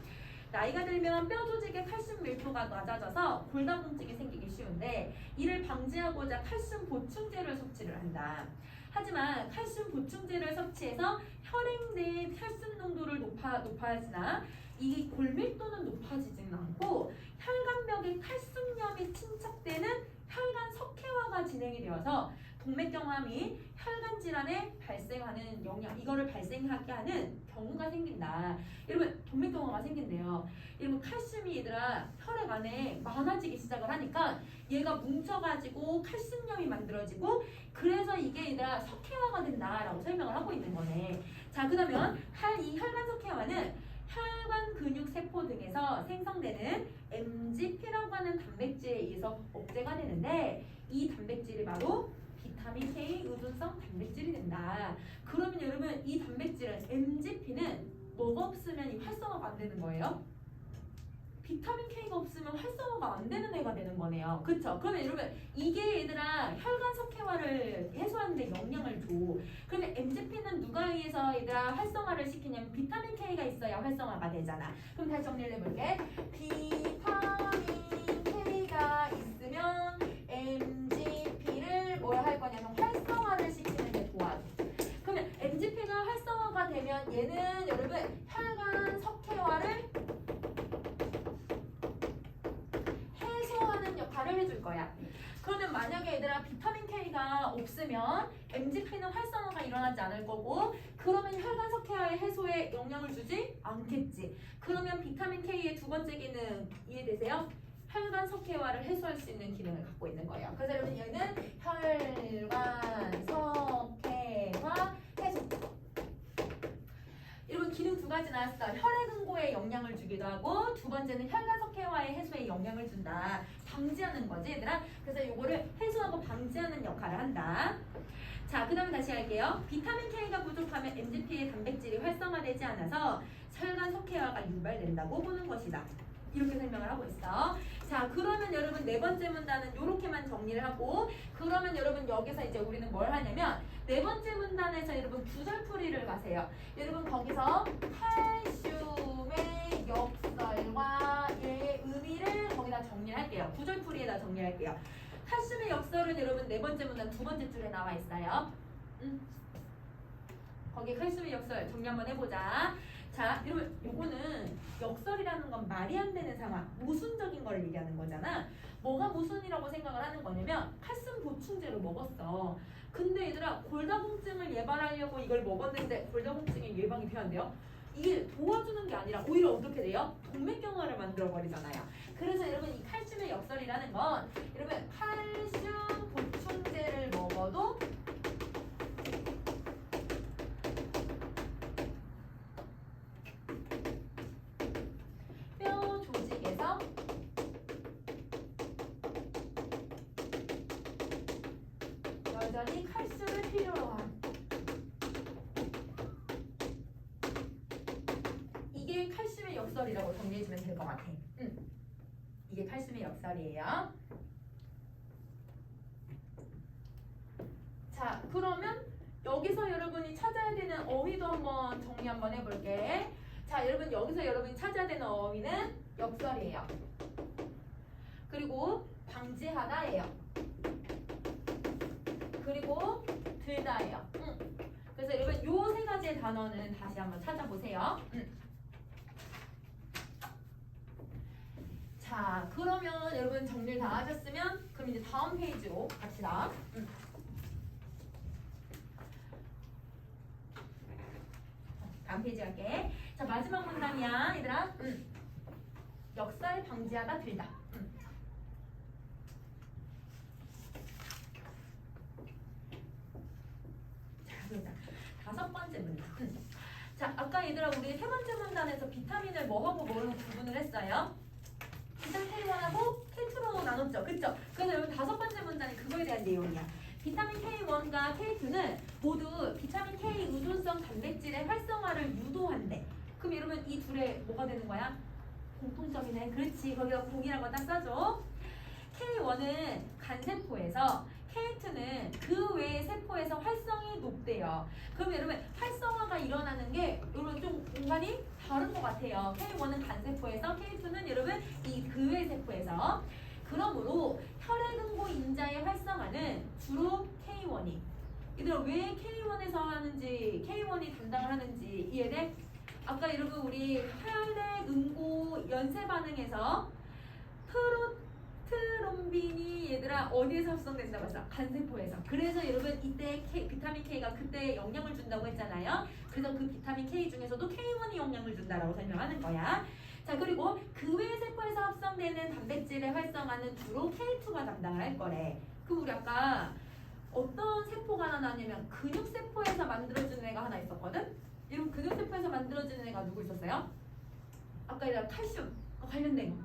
나이가 들면 뼈 조직의 칼슘 밀도가 낮아져서 골다공증이 생기기 쉬운데 이를 방지하고자 칼슘 보충제를 섭취를 한다. 하지만 칼슘 보충제를 섭취해서 혈액 내 칼슘 농도를 높아지나 이 골밀도는 높아지지는 않고 혈관벽에 칼슘염이 침착되는 혈관 석회화가 진행이 되어서 동맥경화 및 혈관 질환에 발생하는 이거를 발생하게 하는 경우가 생긴다. 여러분 동맥경화가 생긴대요. 여러분 칼슘이 얘들아 혈액 안에 많아지기 시작을 하니까 얘가 뭉쳐가지고 칼슘염이 만들어지고 그래서 이게 얘들아 석회화가 된다라고 설명을 하고 있는 거네. 자, 그러면 이 혈관 석회화는 혈관 근육 세포 등에서 생성되는 MGP라고 하는 단백질에 의해서 억제가 되는데 이 단백질이 바로 비타민 K 의존성 단백질이 된다. 그러면 여러분 이 단백질은 MGP는 뭐가 없으면 이 활성화가 안 되는 거예요? 비타민 K가 없으면 활성화가 안 되는 애가 되는 거네요. 그쵸? 그러면 여러분 이게 얘들아 혈관 석회화를 해소하는 데 영향을 줘. 그러면 MGP는 누가 의해서 얘들아 활성화를 시키냐면 비타민 K가 있어야 활성화가 되잖아. 그럼 다시 정리를 해볼게. 비타민 K가 있으면 MGP를 뭘 할 거냐면 활성화를 시키는 데 도와줘. 그러면 MGP가 활성화가 되면 얘는 여러분 혈관 석회화를 역할을 해줄 거야. 그러면 만약에 얘들아 비타민 K가 없으면 MGP는 활성화가 일어나지 않을 거고 그러면 혈관 석회화의 해소에 영향을 주지 않겠지. 그러면 비타민 K의 두 번째 기능 이해되세요? 혈관 석회화를 해소할 수 있는 기능을 갖고 있는 거예요. 그래서 여러분 얘는 혈관 석회화 해소. 여러분 기능 두 가지 나왔어. 혈액 응고에 영향을 주기도 하고 두 번째는 혈관 석회화의 해소에 영향을 준다. 방지하는 거지 얘들아. 그래서 이거를 해소하고 방지하는 역할을 한다. 자, 그 다음에 다시 할게요. 비타민 K가 부족하면 MGP의 단백질이 활성화되지 않아서 혈관 석회화가 유발된다고 보는 것이다. 이렇게 설명을 하고 있어. 자, 그러면 여러분 네 번째 문단은 이렇게만 정리를 하고 그러면 여러분 여기서 이제 우리는 뭘 하냐면 네 번째 문단에서 여러분 구절풀이를 가세요. 여러분 거기서 칼슘의 역설과 얘의 의미를 거기다 정리를 할게요. 구절풀이에다 정리할게요. 칼슘의 역설은 여러분 네 번째 문단 두 번째 줄에 나와 있어요. 거기 칼슘의 역설 정리 한번 해보자. 자, 여러분 요거는 역설이라는 건 말이 안 되는 상황, 모순적인 걸 얘기하는 거잖아. 뭐가 모순이라고 생각을 하는 거냐면 칼슘 보충제를 먹었어. 근데 얘들아 골다공증을 예방하려고 이걸 먹었는데 골다공증이 예방이 필요한데요? 이게 도와주는 게 아니라 오히려 어떻게 돼요? 동맥경화를 만들어 버리잖아요. 그래서 여러분 이 칼슘의 역설이라는 건 여러분 칼슘 보충제를 먹어도 뼈 조직에서 여전히 칼슘을 필요로 한 이게 칼슘의 역설이라고 정리해주면 될 것 같아. 이게 칼슘의 역설이에요. 자, 그러면 여기서 여러분이 찾아야 되는 어휘도 한번 정리 한번 해볼게. 자, 여러분 여기서 여러분이 찾아야 되는 어휘는 역설이에요. 그리고 방지하다예요. 그리고 들다예요. 그래서 여러분 요 세 가지의 단어는 다시 한번 찾아보세요. 자, 그러면 여러분 정리 다 하셨으면 그럼 이제 다음 페이지로 갑시다. 다음 페이지 갈게. 자, 마지막 문단이야, 얘들아. 역설 방지하다 들다. 자, 번째 문단. 자, 아까 얘들아 우리 세 번째 문단에서 비타민을 뭐하고 뭐로 구분을 했어요? 비타민 K1하고 K2로 나눴죠. 그쵸? 그래서 여러분 다섯 번째 문단이 그거에 대한 내용이야. 비타민 K1과 K2는 모두 비타민 K 의존성 단백질의 활성화를 유도한대. 그럼 여러분 이 둘의 뭐가 되는 거야? 공통점이네. 그렇지. 거기다 공이라고 딱 써줘. K1은 간세포에서 K2는 그 외의 세포에서 활성이 높대요. 그럼 여러분 활성화가 일어나는 게 여러분 좀 공간이 다른 것 같아요. K1은 간세포에서 K2는 여러분 이 그 외의 세포에서. 그러므로 혈액응고 인자의 활성화는 주로 K1이. 얘들아 왜 K1에서 하는지 K1이 담당을 하는지 이해돼? 아까 여러분 우리 혈액응고 연쇄 반응에서 프로트롬빈이 얘들아 어디에서 합성된다고 했어? 간세포에서. 그래서 여러분 이때 비타민 K가 그때 영향을 준다고 했잖아요. 그래서 그 비타민 K 중에서도 K1이 영향을 준다라고 설명하는 거야. 자, 그리고 그 외 세포에서 합성되는 단백질의 활성화는 주로 K2가 담당을 할 거래. 그럼 우리 아까 어떤 세포가 하나 나냐면 근육세포에서 만들어지는 애가 하나 있었거든? 이런 근육세포에서 만들어지는 애가 누구 있었어요? 아까 얘들아 칼슘 관련된 거.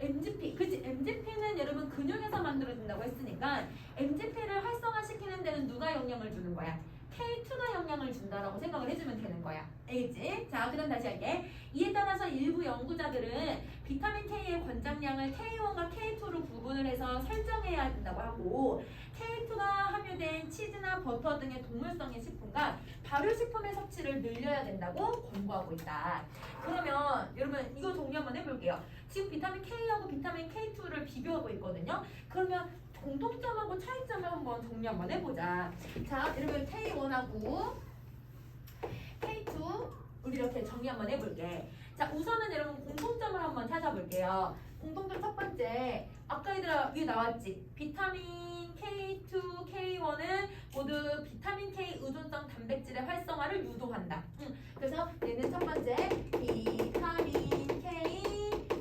MGP. 그치? MGP는 여러분 근육에서 만들어진다고 했으니까 MGP를 활성화시키는 데는 누가 영향을 주는 거야? K2가 영향을 준다라고 생각을 해주면 되는 거야. 알겠지? 자, 그 다음 다시 할게. 이에 따라서 일부 연구자들은 비타민 K의 권장량을 K1과 K2로 구분을 해서 설정해야 된다고 하고 K2가 함유된 치즈나 버터 등의 동물성의 식품과 발효식품의 섭취를 늘려야 된다고 권고하고 있다. 그러면 여러분 이거 정리 한번 해볼게요. 지금 비타민 K하고 비타민 K2를 비교하고 있거든요. 그러면 공통점하고 차이점을 한번 정리 한번 해보자. 자, 여러분 K1하고 K2 우리 이렇게 정리 한번 해볼게. 자, 우선은 여러분 공통점을 한번 찾아볼게요. 공통점 첫 번째, 아까 얘들아 위에 나왔지? 비타민 K2, K1은 모두 비타민 K 의존성 단백질의 활성화를 유도한다. 그래서 얘는 첫 번째 비타민 K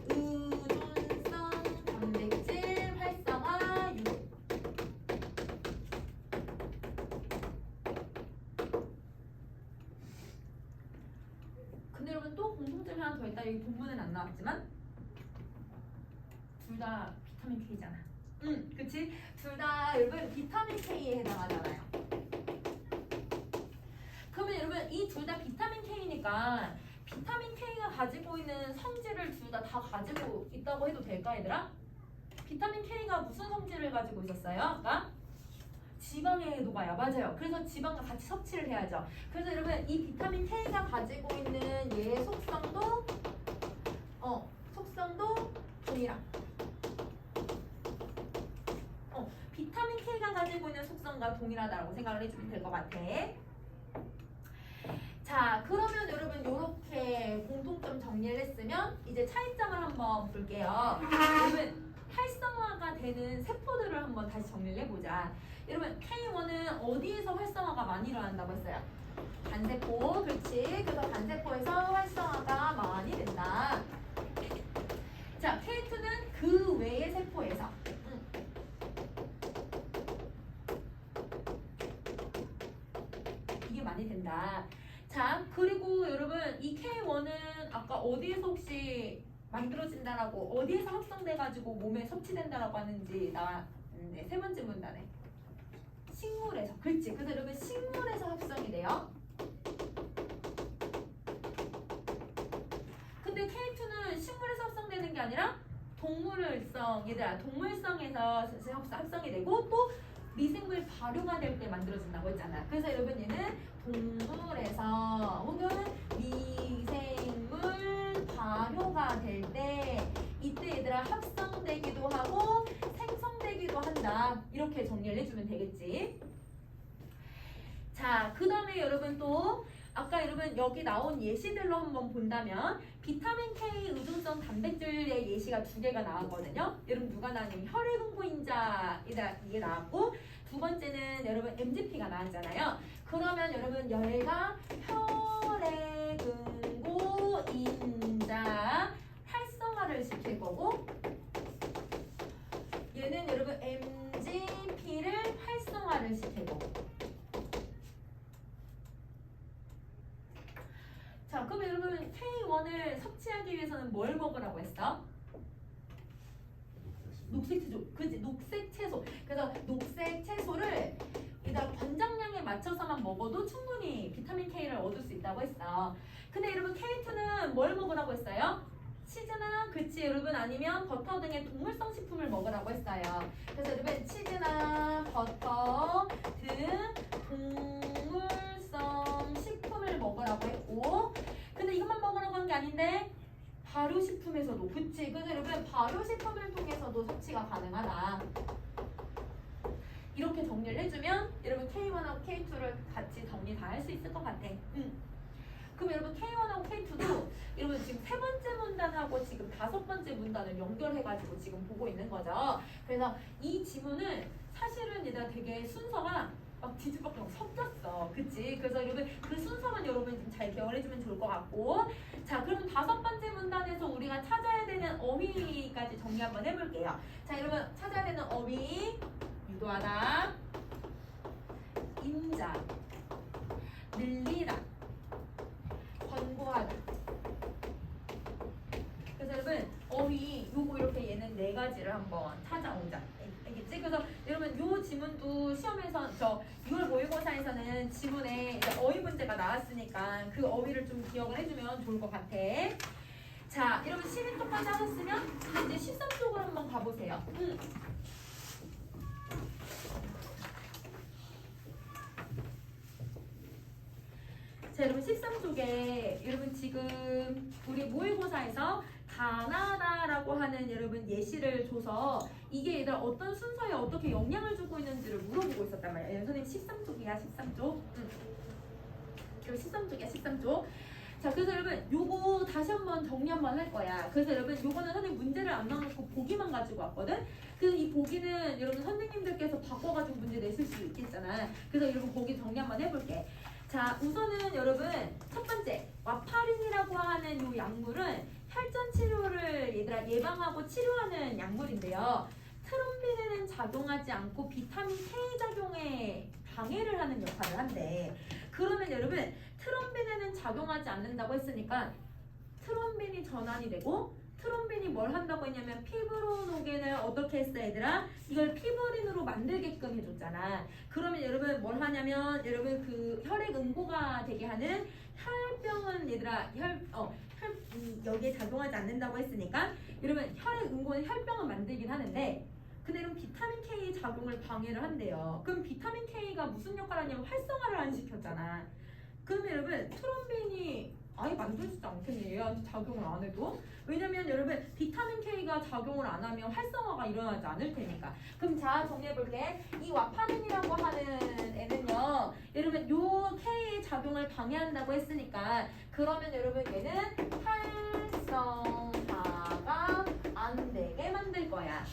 의존성 단백질 활성화 유도. 근데 여러분 또 공통점이 하나 더 있다. 여기 본문은 안 나왔지만 둘 다 비타민 K잖아. 그치? 둘 다 여러분 비타민 K에 해당하잖아요. 그러면 여러분 이 둘 다 비타민 K니까 비타민 K가 가지고 있는 성질을 둘 다 가지고 있다고 해도 될까 얘들아? 비타민 K가 무슨 성질을 가지고 있었어요? 아까? 지방에 녹아요. 맞아요. 그래서 지방과 같이 섭취를 해야죠. 그래서 여러분 이 비타민 K가 가지고 있는 얘의 속성도 동일한. 비타민 K가 가지고 있는 속성과 동일하다고 생각을 해주면 될 것 같아. 자, 그러면 여러분 이렇게 공통점 정리를 했으면 이제 차이점을 한번 볼게요. 여러분 활성화가 되는 세포들을 한번 다시 정리를 해보자. 여러분 K1은 어디에서 활성화가 많이 일어난다고 했어요? 간세포. 그렇지. 그래서 간세포에서 활성화가 많이 된다. 자, K2는 그 외의 세포에서 이게 많이 된다. 자, 그리고 여러분 이 K1은 아까 어디에서 혹시 만들어진다라고 어디에서 합성돼가지고 몸에 섭취된다라고 하는지 나왔는데 세 번째 문단에 식물에서. 그렇지. 그래서 여러분 식물에서 합성이 돼요. 근데 K2는 식물에서 합성되는 게 아니라 동물성, 얘들아 동물성에서 합성이 되고 또 미생물 발효가 될 때 만들어진다고 했잖아. 그래서 여러분 얘는 동물에서 혹은 미생물 발효가 될 때 이때 얘들아 합성되기도 하고 생성되기도 한다. 이렇게 정리를 해주면 되겠지. 자, 그 다음에 여러분 또 아까 여러분 여기 나온 예시들로 한번 본다면 비타민 K 의존성 단백질의 예시가 두 개가 나왔거든요. 여러분 누가 나왔냐면 혈액응고인자 이게 나왔고 두 번째는 여러분 MGP가 나왔잖아요. 그러면 여러분 얘가 혈액응고인자 활성화를 시킬 거고 얘는 여러분 MGP를 활성화를 시킬 거고 비타민을 섭취하기 위해서는 뭘 먹으라고 했어? 녹색 채소. 그치? 녹색 채소. 그래서 녹색 채소를 일단 권장량에 맞춰서만 먹어도 충분히 비타민 K를 얻을 수 있다고 했어. 근데 여러분 K2는 뭘 먹으라고 했어요? 치즈나 그치 여러분 아니면 버터 등의 동물성 식품을 먹으라고 했어요. 그래서 여러분 치즈나 버터 등 동물성 식품을 먹으라고 했고, 근데 이것만 먹으라고 한 게 아닌데 발효식품에서도 그치. 그래서 여러분 발효식품을 통해서도 섭취가 가능하다. 이렇게 정리를 해주면 여러분 K1하고 K2를 같이 정리 다 할 수 있을 것 같아. 그럼 여러분 K1하고 K2도 여러분 지금 세 번째 문단하고 지금 다섯 번째 문단을 연결해가지고 지금 보고 있는 거죠. 그래서 이 지문은 사실은 얘들아 되게 순서가 막 뒤집어서 섞였어. 그치? 그래서 여러분 그 순서만 여러분이 좀 잘 기억을 해주면 좋을 것 같고, 자 그럼 다섯 번째 문단에서 우리가 찾아야 되는 어휘까지 정리 한번 해볼게요. 자 여러분 찾아야 되는 어휘: 유도하다, 임자, 늘리다, 권고하다. 그래서 여러분 어휘 요거 이렇게 얘는 네 가지를 한번 찾아오자. 알겠지? 그래서 여러분 요 지문도 시험에서 저 6월 모의고사에서는 지문에 이제 어휘 문제가 나왔으니까 그 어휘를 좀 기억을 해주면 좋을 것 같아. 자 여러분 12쪽까지 하셨으면 이제 13쪽으로 한번 가보세요. 자 여러분 13쪽에 여러분 지금 우리 모의고사에서 가나다라고 하는 여러분 예시를 줘서 이게 얘들 어떤 순서에 어떻게 영향을 주고 있는지를 물어보고 있었단 말이야. 선생님 13쪽이야 13쪽. 그리고 13쪽이야 13쪽. 자 그래서 여러분 요거 다시 한번 정리 한번 할 거야. 그래서 여러분 요거는 선생님 문제를 안 넣어놓고 보기만 가지고 왔거든. 그래서 이 보기는 여러분 선생님들께서 바꿔가지고 문제 내실 수 있겠잖아. 그래서 여러분 보기 정리 한번 해볼게. 자 우선은 여러분 첫 번째 와파린이라고 하는 요 약물은 혈전 치료를 얘들아 예방하고 치료하는 약물인데요. 트롬빈에는 작용하지 않고 비타민 K 작용에 방해를 하는 역할을 한대. 그러면 여러분 트롬빈에는 작용하지 않는다고 했으니까 트롬빈이 전환이 되고, 트롬빈이 뭘 한다고 했냐면 피브로노겐을 어떻게 했어 얘들아? 이걸 피브린으로 만들게끔 해줬잖아. 그러면 여러분 뭘 하냐면 여러분 그 혈액 응고가 되게 하는 혈병은 얘들아 여기에 작용하지 않는다고 했으니까 여러분 혈액 응고는 혈병을 만들긴 하는데, 근데 여러분 비타민 K 작용을 방해를 한대요. 그럼 비타민 K가 무슨 역할을 하냐면 활성화를 안 시켰잖아. 그러면 여러분 트롬빈이 아예 만들어지지 않겠네. 얘한테 작용을 안 해도. 왜냐면 여러분 비타민 K가 작용을 안 하면 활성화가 일어나지 않을 테니까. 그럼 자 정리해볼게. 이 와파린이라고 하는 애는요 여러분 요 K의 작용을 방해한다고 했으니까 그러면 여러분 얘는 활성화가 안 되게 만들 거야.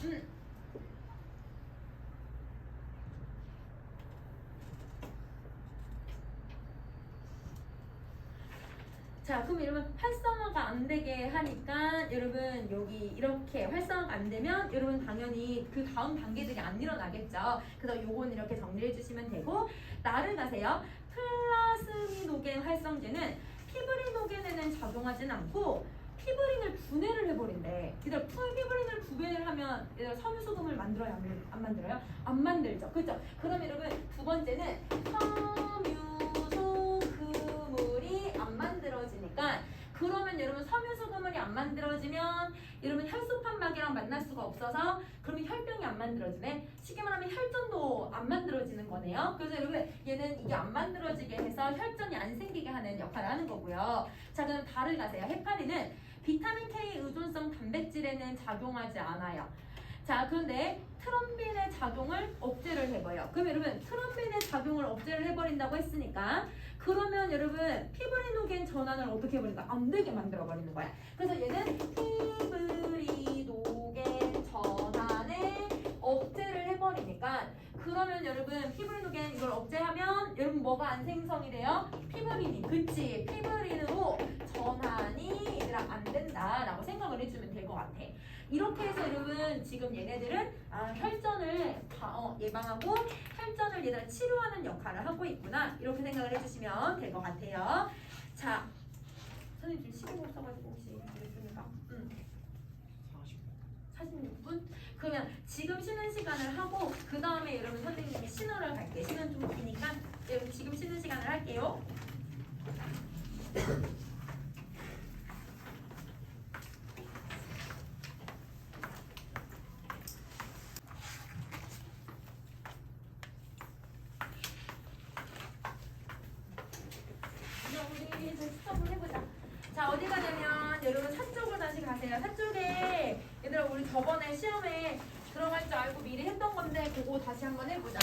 자 그럼 여러분 활성화가 안 되게 하니까 여러분 여기 이렇게 활성화가 안 되면 여러분 당연히 그 다음 단계들이 안 일어나겠죠. 그래서 요건 이렇게 정리해 주시면 되고, 나를 가세요. 플라스미노겐 활성제는 피브리노겐에는 작용하진 않고 피브린을 분해를 해버린대. 얘들아 피브린을 분해를 하면 얘들아 섬유소금을 만들어요? 안 만들어요? 안 만들죠. 그렇죠? 그럼 여러분 두 번째는 섬유소금물이 안 만들어지니까, 그러면 여러분 섬유소금물이 안 만들어지면 여러분 혈소판막이랑 만날 수가 없어서 그러면 혈병이 안 만들어지네. 쉽게 말하면 혈전도 안 만들어지는 거네요. 그래서 여러분 얘는 이게 안 만들어지게 해서 혈전이 안 생기게 하는 역할을 하는 거고요. 자 그럼 다를 가세요. 헤파린은 비타민 K 의존성 단백질에는 작용하지 않아요. 자 그런데 트롬빈의 작용을 억제를 해버려요. 그럼 여러분 트롬빈의 작용을 억제를 해버린다고 했으니까 그러면 여러분 피브리노겐 전환을 어떻게 해버린다? 안 되게 만들어버리는 거야. 그래서 얘는 피브리노겐 전환에 억제를 해버리니까 그러면 여러분 피브리노겐 이걸 억제하면 여러분 뭐가 안 생성이 돼요? 피브린이. 그치? 피브린으로 전환이 얘들아 안 된다라고 생각을 해주면 될 것 같아. 이렇게 해서 여러분 지금 얘네들은 혈전을 예방하고 혈전을 얘들아 치료하는 역할을 하고 있구나, 이렇게 생각을 해주시면 될 것 같아요. 자 선생님 지금 시간 없어가지고 혹시 시간을 하고 그 다음에 여러분 선생님이 신호를 갈게요. 시간 좀 기니까 여러분 지금 쉬는 시간을 할게요. 우리 이제 스톱을 해보자. 자, 어디 가냐면 여러분 사 쪽으로 다시 가세요. 사 쪽에 얘들아 우리 저번에 시험에 들어갈 줄 알고 미리 했던 건데 그거 다시 한번 해보자.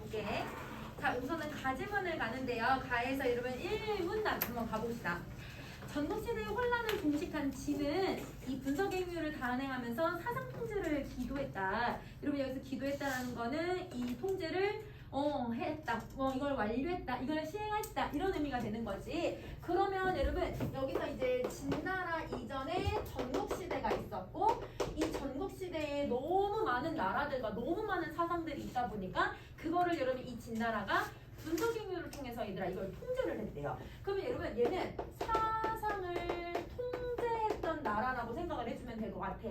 오케이. 자, 우선은 가지문을 가는데요. 가에서 여러분 1문단 한번 가봅시다. 전국시대의 혼란을 종식한 진은 이 분석 행위를 단행하면서 사상 통제를 기도했다. 여러분 여기서 기도했다라는 거는 이 통제를 했다, 이걸 완료했다, 이걸 시행했다 이런 의미가 되는 거지. 그러면 여러분 여기서 이제 진나라 이전에 전국시대가 있었고 이 전국시대에 너무 많은 나라들과 너무 많은 사상들이 있다 보니까 그거를 여러분 이 진나라가 분석 행위를 통해서 얘들아 이걸 통제를 했대요. 그러면 여러분 얘는 사상을 통제했던 나라라고 생각을 해주면 될 것 같아.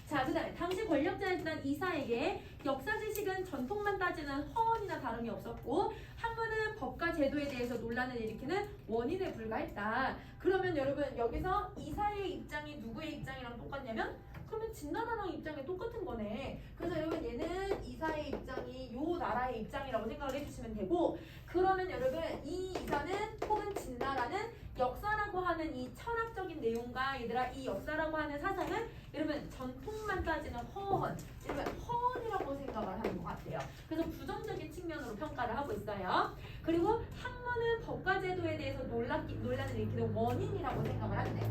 자, 그 다음에 당시 권력자였던 이사에게 역사 지식은 전통만 따지는 허언이나 다름이 없었고 학문은 법과 제도에 대해서 논란을 일으키는 원인에 불과했다. 그러면 여러분 여기서 이사의 입장이 누구의 입장이랑 똑같냐면 그러면 진나라랑 입장이 똑같은 거네. 그래서 여러분 얘는 이사의 입장이 요 나라의 입장이라고 생각을 해주시면 되고 그러면 여러분 이 이사는 혹은 진나라는 역사라고 하는 이 철학적인 내용과 얘들아 이 역사라고 하는 사상은 여러분 전통만 따지는 허언, 여러분 허언이라고 생각을 하는 것 같아요. 그래서 부정적인 측면으로 평가를 하고 있어요. 그리고 학문은 법과 제도에 대해서 논란을 일으키는 원인이라고 생각을 한대.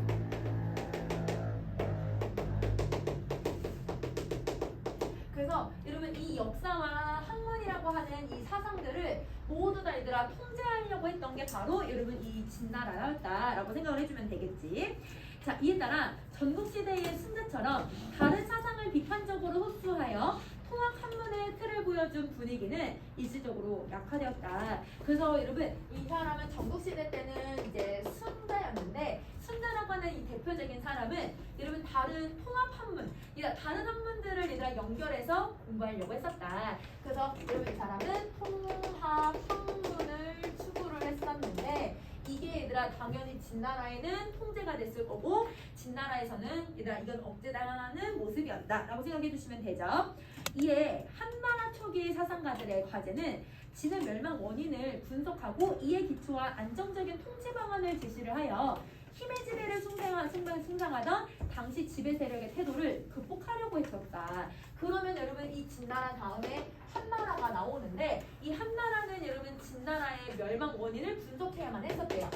그래서 여러분 이 역사와 학문이라고 하는 이 사상들을 모두 다 얘들아 통제하려고 했던 게 바로 여러분 이 진나라였다라고 생각을 해주면 되겠지. 자, 이에 따라 전국시대의 순자처럼 다른 사상을 비판적으로 흡수하여 통합 학문의 틀을 보여준 분위기는 일시적으로 약화되었다. 그래서 여러분 이 사람은 전국시대 때는 이제 순자였는데 순자라고 하는 이 대표적인 사람은 여러분 다른 통합 학문, 다른 학문들을 얘들아 연결해서 공부하려고 했었다. 그래서 여러분 이 사람은 통합 학문을 추구를 했었는데 이게 얘들아 당연히 진나라에는 통제가 됐을 거고 진나라에서는 얘들아 이건 억제당하는 모습이었다 라고 생각해 주시면 되죠. 이에 한나라 초기의 사상가들의 과제는 진의 멸망 원인을 분석하고 이에 기초한 안정적인 통치 방안을 제시를 하여 힘의 지배를 숭상하던 당시 지배 세력의 태도를 극복하려고 했었다. 그러면 여러분 이 진나라 다음에 한나라가 나오는데 이 한나라는 여러분 진나라의 멸망 원인을 분석해야만 했었대요.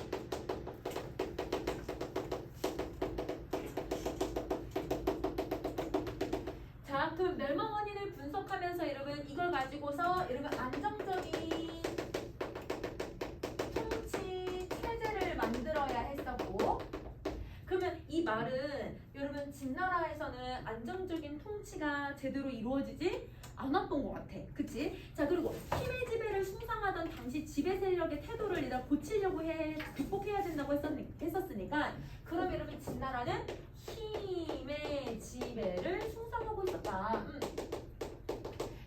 자, 그럼 멸망 원인을 분석하면서 여러분 이걸 가지고서 여러분 안정적인 통치 체제를 만들어야 했었고 그러면 이 말은 여러분 진나라에서는 안정적인 통치가 제대로 이루어지지 않았던 것 같아. 그치? 자, 그리고 힘의 지배를 숭상하던 당시 지배 세력의 태도를 일단 고치려고 극복해야 된다고 했었으니까 그럼 여러분 진나라는 힘의 지배를 숭상하고 있었다.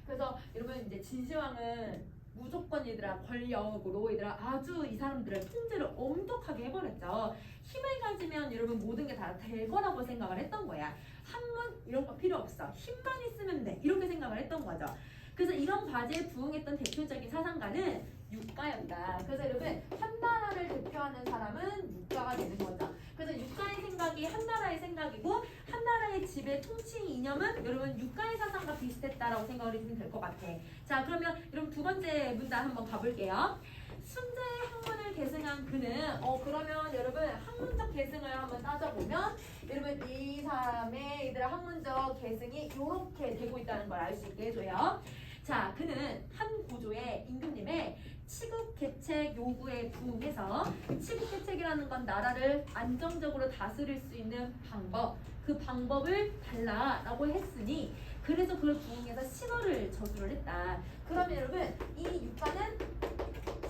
그래서 여러분 이제 진시황은 무조건 얘들아 권력으로 얘들아 아주 이 사람들을 통제를 엄격하게 해버렸죠. 힘을 가지면 여러분 모든 게 다 될 거라고 생각을 했던 거야. 학문 이런 거 필요 없어. 힘만 있으면 돼. 이렇게 생각을 했던 거죠. 그래서 이런 과제에 부응했던 대표적인 사상가는 육가였다. 그래서 여러분 한나라를 대표하는 사람은 육가가 되는 거죠. 그래서 육가의 생각이 한나라의 생각이고 한나라의 지배 통치 이념은 여러분 육가의 사상과 비슷했다라고 생각을 해주면 될 것 같아. 자, 그러면 여러분 두 번째 문단 한번 가볼게요. 순자의 학문을 계승한 그는 그러면 여러분 학문적 계승을 한번 따져보면 여러분 이 사람의 얘들아 학문적 계승이 이렇게 되고 있다는 걸 알 수 있게 해줘요. 자, 그는 한 고조의 임금님의 치국개책 요구에 부응해서 치국개책이라는 건 나라를 안정적으로 다스릴 수 있는 방법 그 방법을 달라라고 했으니 그래서 그걸 부응해서 신어를 저주를 했다. 그러면 여러분 이 유가는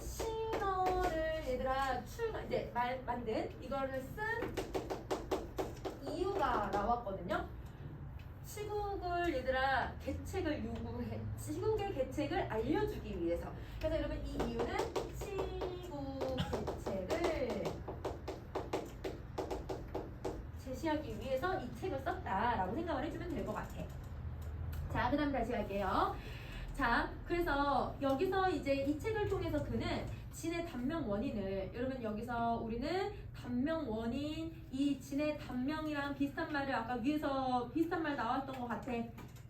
신어를 얘들아 이제 만든 이거를 쓴 이유가 나왔거든요. 시국을 얘들아 개책을 요구해 시국의 개책을 알려주기 위해서. 그래서 여러분 이 이유는 시국 개책을 제시하기 위해서 이 책을 썼다라고 생각을 해주면 될 것 같아. 자, 그다음 다시 할게요. 자, 그래서 여기서 이제 이 책을 통해서 그는 진의 단명 원인을 여러분 여기서 우리는 단명 원인 이 진의 단명이랑 비슷한 말을 아까 위에서 비슷한 말 나왔던 것 같아.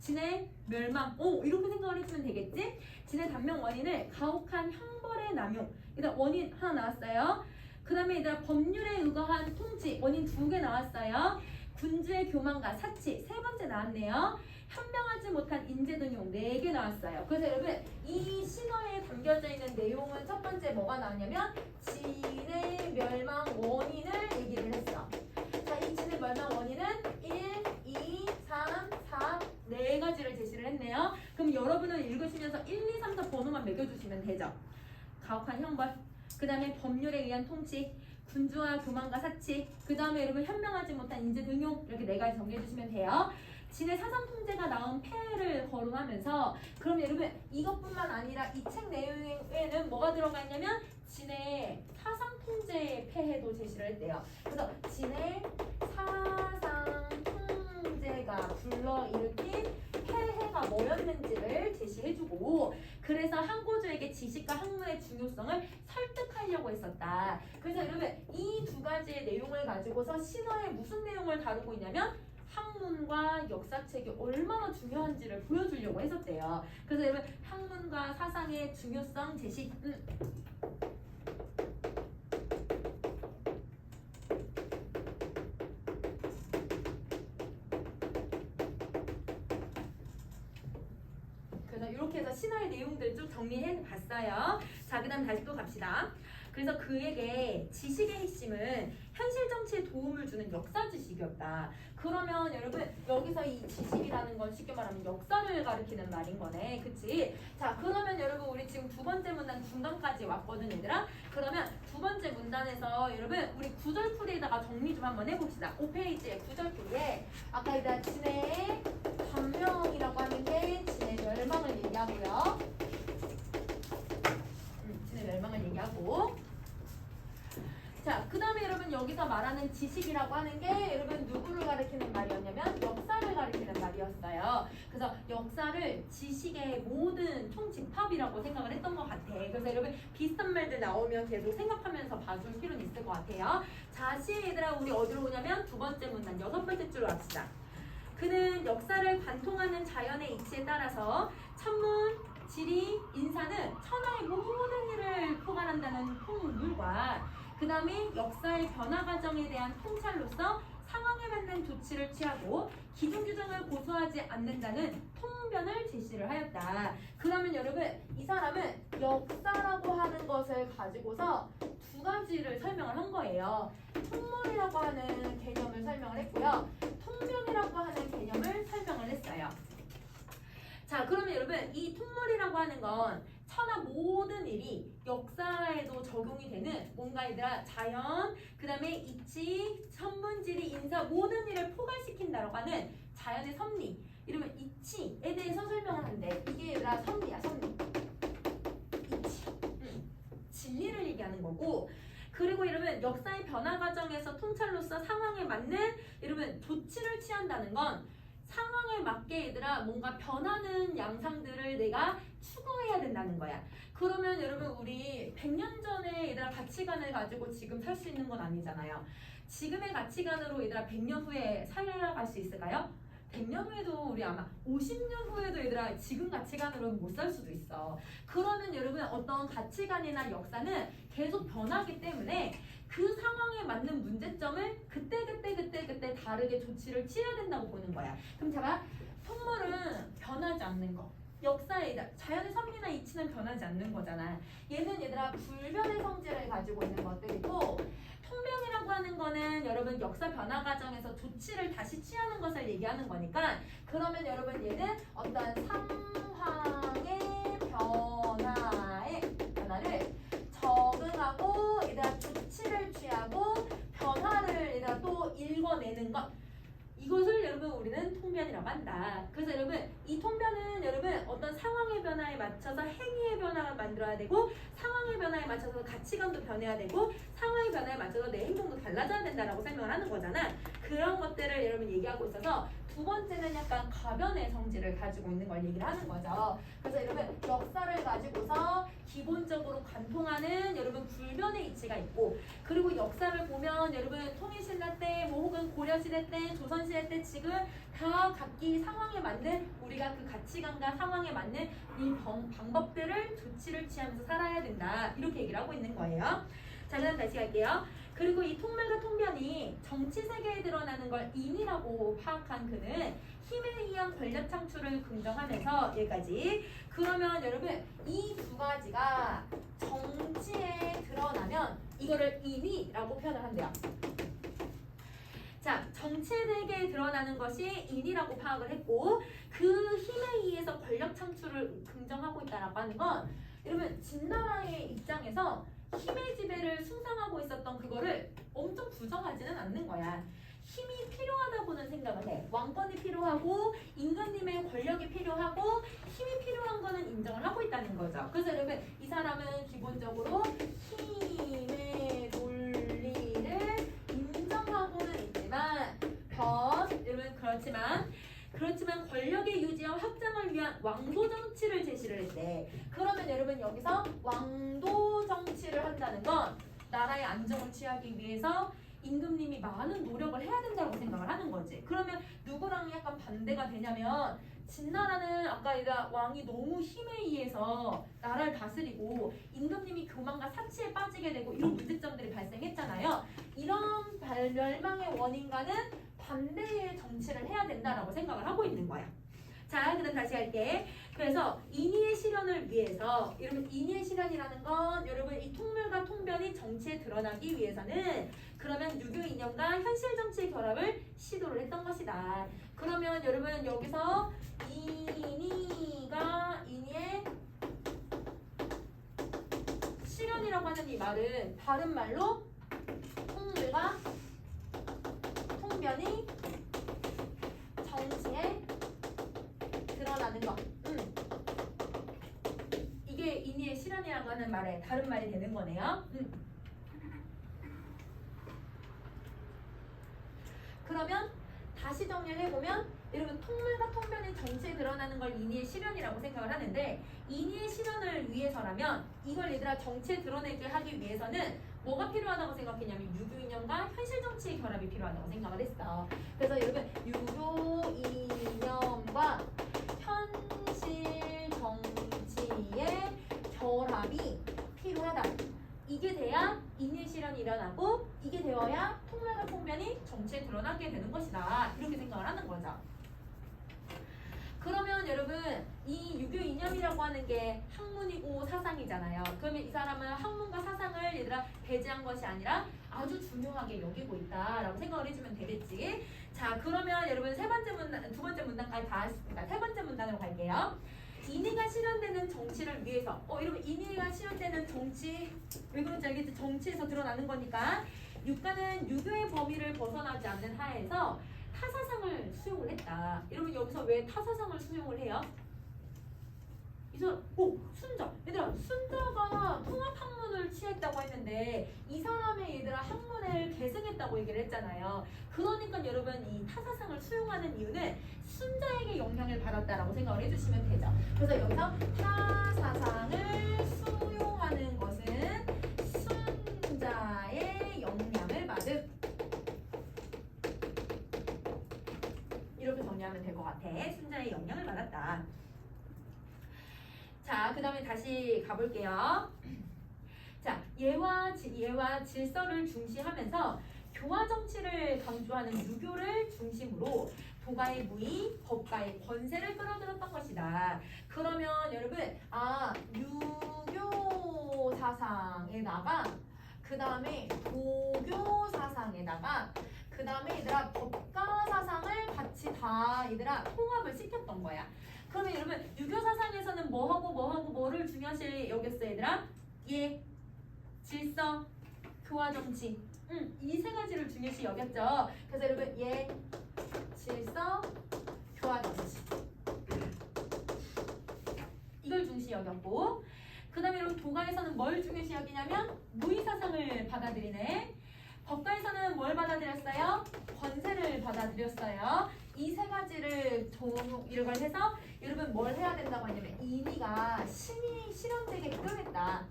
진의 멸망. 이렇게 생각을 해주면 되겠지? 진의 단명 원인을 가혹한 형벌의 남용. 일단 원인 하나 나왔어요. 그 다음에 일단 법률에 의거한 통치 원인 2개 나왔어요. 군주의 교만과 사치 3번째 나왔네요. 현명하지 못한 인재등용 4개 나왔어요. 그래서 여러분 이 신어에 담겨져 있는 내용은 첫 번째 뭐가 나왔냐면 진의 멸망 원인을 얘기를 했어. 자, 이 진의 멸망 원인은 1, 2, 3, 4 4가지를 제시를 했네요. 그럼 여러분은 읽으시면서 1, 2, 3, 4 번호만 매겨주시면 되죠. 가혹한 형벌, 그 다음에 법률에 의한 통치, 군주와 교만과 사치, 그 다음에 여러분 현명하지 못한 인재등용 이렇게 4가지 정리해주시면 돼요. 진의 사상 통제가 나온 폐해를 거론하면서 그럼 여러분 이것뿐만 아니라 이 책 내용에는 뭐가 들어가 있냐면 진의 사상 통제의 폐해도 제시를 했대요. 그래서 진의 사상 통제가 불러일으킨 폐해가 뭐였는지를 제시해주고 그래서 항고주에게 지식과 학문의 중요성을 설득하려고 했었다. 그래서 여러분 이 2가지의 내용을 가지고서 신화의 무슨 내용을 다루고 있냐면 학문과 역사책이 얼마나 중요한지를 보여주려고 했었대요. 그래서 여러분 학문과 사상의 중요성 제시. 그래서 이렇게 해서 신화의 내용들 쭉 정리해 봤어요. 자, 그다음 다시 또 갑시다. 그래서 그에게 지식의 핵심은 현실 정치에 도움을 주는 역사 지식이었다. 그러면 여러분 여기서 이 지식이라는 건 쉽게 말하면 역사를 가리키는 말인 거네. 그치? 자, 그러면 여러분 우리 지금 2번째 문단 중간까지 왔거든 얘들아. 그러면 2번째 문단에서 여러분 우리 구절풀이에다가 정리 좀 한번 해봅시다. 5페이지에 구절풀이에 아까 일단 진의 단명이라고 하는 게 진의 멸망을 얘기하고요. 진의 멸망을 얘기하고 자, 그 다음에 여러분 여기서 말하는 지식이라고 하는 게 여러분 누구를 가리키는 말이었냐면 역사를 가리키는 말이었어요. 그래서 역사를 지식의 모든 총집합이라고 생각을 했던 것 같아. 그래서 여러분 비슷한 말들 나오면 계속 생각하면서 봐줄 필요는 있을 것 같아요. 자, 시에 얘들아 우리 어디로 오냐면 2번째 문단 6번째 줄로 갑시다. 그는 역사를 관통하는 자연의 이치에 따라서 천문, 지리, 인사는 천하의 모든 일을 포괄한다는 통물과 그 다음에 역사의 변화 과정에 대한 통찰로서 상황에 맞는 조치를 취하고 기존 규정을 고수하지 않는다는 통변을 제시를 하였다. 그러면 여러분 이 사람은 역사라고 하는 것을 가지고서 2가지를 설명을 한 거예요. 통물이라고 하는 개념을 설명을 했고요. 통변이라고 하는 개념을 설명을 했어요. 자, 그러면 여러분 이 통물이라고 하는 건 천하 모든 일이 역사에도 적용이 되는 뭔가 얘들아 자연, 그 다음에 이치, 천문지리, 인사 모든 일을 포괄시킨다라고 하는 자연의 섭리 이러면 이치에 대해서 설명을 한대. 이게 얘들아 섭리야 섭리 이치 진리를 얘기하는 거고 그리고 여러분 역사의 변화 과정에서 통찰로서 상황에 맞는 여러분 조치를 취한다는 건 상황에 맞게 얘들아 뭔가 변하는 양상들을 내가 추구해야 된다는 거야. 그러면 여러분 우리 100년 전에 얘들아 가치관을 가지고 지금 살 수 있는 건 아니잖아요. 지금의 가치관으로 얘들아 100년 후에 살아갈 수 있을까요? 100년 후에도 우리 아마 50년 후에도 얘들아 지금 가치관으로는 못 살 수도 있어. 그러면 여러분 어떤 가치관이나 역사는 계속 변하기 때문에 그 상황에 맞는 문제점을 그때 다르게 조치를 취해야 된다고 보는 거야. 그럼 제가 통물은 변하지 않는 거. 역사의 자연의 섭리나 이치는 변하지 않는 거잖아. 얘는 얘들아 불변의 성질을 가지고 있는 것들이고 통변이라고 하는 거는 여러분 역사 변화 과정에서 조치를 다시 취하는 것을 얘기하는 거니까 그러면 여러분 얘는 어떤 상황의 변화를 적응하고 얘들아 조치를 취하고 변화를 얘들아 또 읽어내는 것 이것을 여러분 우리는 통변이라고 한다. 그래서 여러분 이 통변은 여러분 어떤 상황의 변화에 맞춰서 행위의 변화를 만들어야 되고 상황의 변화에 맞춰서 가치관도 변해야 되고 상황의 변화에 맞춰서 내 행동도 달라져야 된다라고 설명을 하는 거잖아. 그런 것들을 여러분 얘기하고 있어서 두 번째는 약간 가변의 성질을 가지고 있는 걸 얘기를 하는 거죠. 그래서 여러분 역사를 가지고서 기본적으로 관통하는 여러분 불변의 이치가 있고 그리고 역사를 보면 여러분 통일신라 때 뭐 혹은 고려시대 때 조선시대 때 지금 다 각기 상황에 맞는 우리가 그 가치관과 상황에 맞는 이 방법들을 조치를 취하면서 살아야 된다 이렇게 얘기를 하고 있는 거예요. 자 그럼 다시 갈게요. 그리고 이 통말과 통변이 정치 세계에 드러나는 걸 인이라고 파악한 그는 힘에 의한 권력 창출을 긍정하면서 여기까지. 그러면 여러분 이 두 가지가 정치에 드러나면 이거를 인이라고 표현을 한대요. 자, 정치 세계에 드러나는 것이 인이라고 파악을 했고 그 힘에 의해서 권력 창출을 긍정하고 있다라고 하는 건 여러분 진나라의 입장에서 힘의 지배를 숭상하고 있었던 그거를 엄청 부정하지는 않는 거야. 힘이 필요하다고는 생각을 해. 왕권이 필요하고 임금님의 권력이 필요하고 힘이 필요한 거는 인정을 하고 있다는 거죠. 그래서 여러분 이 사람은 기본적으로 힘의 논리를 인정하고는 있지만 여러분 그렇지만 권력의 유지와 확장을 위한 왕도 정치를 제시를 했대. 그러면 여러분 여기서 왕도 정치를 한다는 건 나라의 안정을 취하기 위해서 임금님이 많은 노력을 해야 된다고 생각을 하는 거지. 그러면 누구랑 약간 반대가 되냐면 진나라는 아까 얘가 왕이 너무 힘에 의해서 나라를 다스리고 임금님이 교만과 사치에 빠지게 되고 이런 문제점들이 발생했잖아요. 이런 멸망의 원인과는 반대의 정치를 해야 된다라고 생각을 하고 있는 거야. 자, 그럼 다시 할게. 그래서 인의의 실현을 위해서 여러분 인의의 실현이라는 건 여러분 이 통멸과 통변이 정치에 드러나기 위해서는 그러면 유교 이념과 현실 정치의 결합을 시도를 했던 것이다. 그러면 여러분 여기서 인의의 실현이라고 하는 이 말은 다른 말로 통멸과 통변이 정치에 드러나는 것. 이게 인의의 실현이라고 하는 말에 다른 말이 되는 거네요. 그러면 다시 정리를 해보면 여러분 통물과 통변이 정치에 드러나는 걸 인의의 실현이라고 생각을 하는데 인의의 실현을 위해서라면 이걸 얘들아 정치에 드러내게 하기 위해서는 뭐가 필요하다고 생각했냐면 유교 이념과 현실 정치의 결합이 필요하다고 생각을 했어. 그래서 여러분 유교 이념과 현실 정치의 결합이 필요하다. 이게 돼야 인의 실현이 일어나고 이게 되어야 통렬과 통변이 정치에 드러나게 되는 것이다. 이렇게 생각을 하는 거죠. 그러면 여러분 이 유교 이념이라고 하는 게 학문이고 사상이잖아요. 그러면 이 사람은 학문과 사상을 얘들아 배제한 것이 아니라 아주 중요하게 여기고 있다라고 생각을 해주면 되겠지. 자 그러면 여러분 두 번째 문단까지 다 했습니다. 세 번째 문단으로 갈게요. 인의가 실현되는 정치를 위해서 여러분 인의가 실현되는 정치 왜 그런지 알겠지? 정치에서 드러나는 거니까 육가는 유교의 범위를 벗어나지 않는 하에서 타사상을 수용을 했다. 여러분 여기서 왜 타사상을 수용을 해요? 이 사람 순자 얘들아 순자가 통합학문을 취했다고 했는데 이 사람의 얘들아 학문을 계승했다고 얘기를 했잖아요. 그러니까 여러분 이 타사상을 수용하는 이유는 순자에게 영향을 받았다라고 생각을 해주시면 되죠. 그래서 여기서 타사상을 수용하는 것은 순자의 영향을 받음 이렇게 정리하면 될 것 같아. 순자의 영향을 받았다. 자, 그 다음에 다시 가볼게요. 자, 예와 질서를 중시하면서 교화 정치를 강조하는 유교를 중심으로 도가의 무의, 법가의 권세를 끌어들였던 것이다. 그러면 여러분 유교 사상에다가 그 다음에 도교 사상에다가 그 다음에 얘들아 법가 사상을 같이 다 얘들아 통합을 시켰던 거야. 그러면 여러분 유교 사상에서는 뭐하고 뭐를 중요시 여겼어 얘들아? 예, 질서, 교화 정치. 이 세 가지를 중요시 여겼죠. 그래서 여러분 예, 질서, 교화 정치. 이걸 중시 여겼고 그 다음에 여러분 도가에서는 뭘 중요시 여기냐면 무의 사상을 받아들이네. 법가에서는 뭘 받아들였어요? 권세를 받아들였어요. 이 세 가지를 이걸 해서 여러분 뭘 해야 된다고 하냐면 인의가 신이 실현되게끔 했다.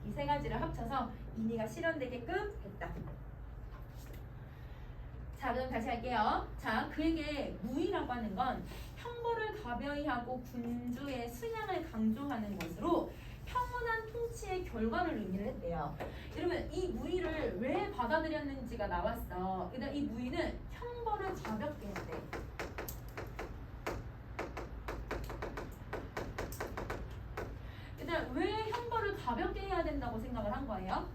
이 세 가지를 합쳐서 인의가 실현되게끔 했다. 자, 그럼 다시 할게요. 자, 그에게 무의라고 하는 건 형벌을 가벼이 하고 군주의 순양을 강조하는 것으로 평온한 통치의 결과를 의미를 했대요. 여러분, 이 무의를 왜 받아들였는지가 나왔어. 일단 이 무의는 형벌을 가볍게 했대. 일단 왜 형벌을 가볍게 해야 된다고 생각을 한 거예요?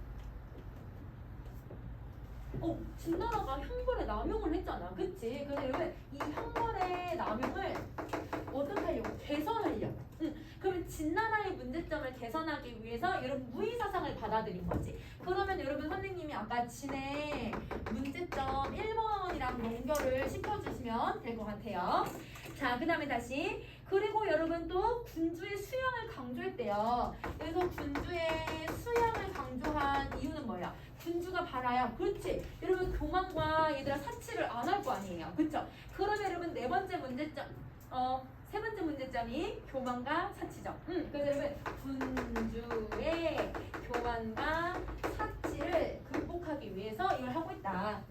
진나라가 형벌의 남용을 했잖아. 그치? 그래서 여러분 이 형벌의 남용을 어떻게 하려고? 개선하려고. 그러면 진나라의 문제점을 개선하기 위해서 여러분 무의사상을 받아들인 거지. 그러면 여러분 선생님이 아까 진의 문제점 1번이랑 연결을 시켜주시면 될 것 같아요. 자, 그 다음에 다시 그리고 여러분 또 군주의 수양을 강조했대요. 그래서 군주의 수양을 강조한 이유는 뭐예요? 군주가 바라요. 그렇지. 여러분 교만과 얘들아 사치를 안 할 거 아니에요. 그렇죠? 그러면 여러분 세 번째 문제점이 교만과 사치죠. 그래서 여러분 군주의 교만과 사치를 극복하기 위해서 이걸 하고 있다.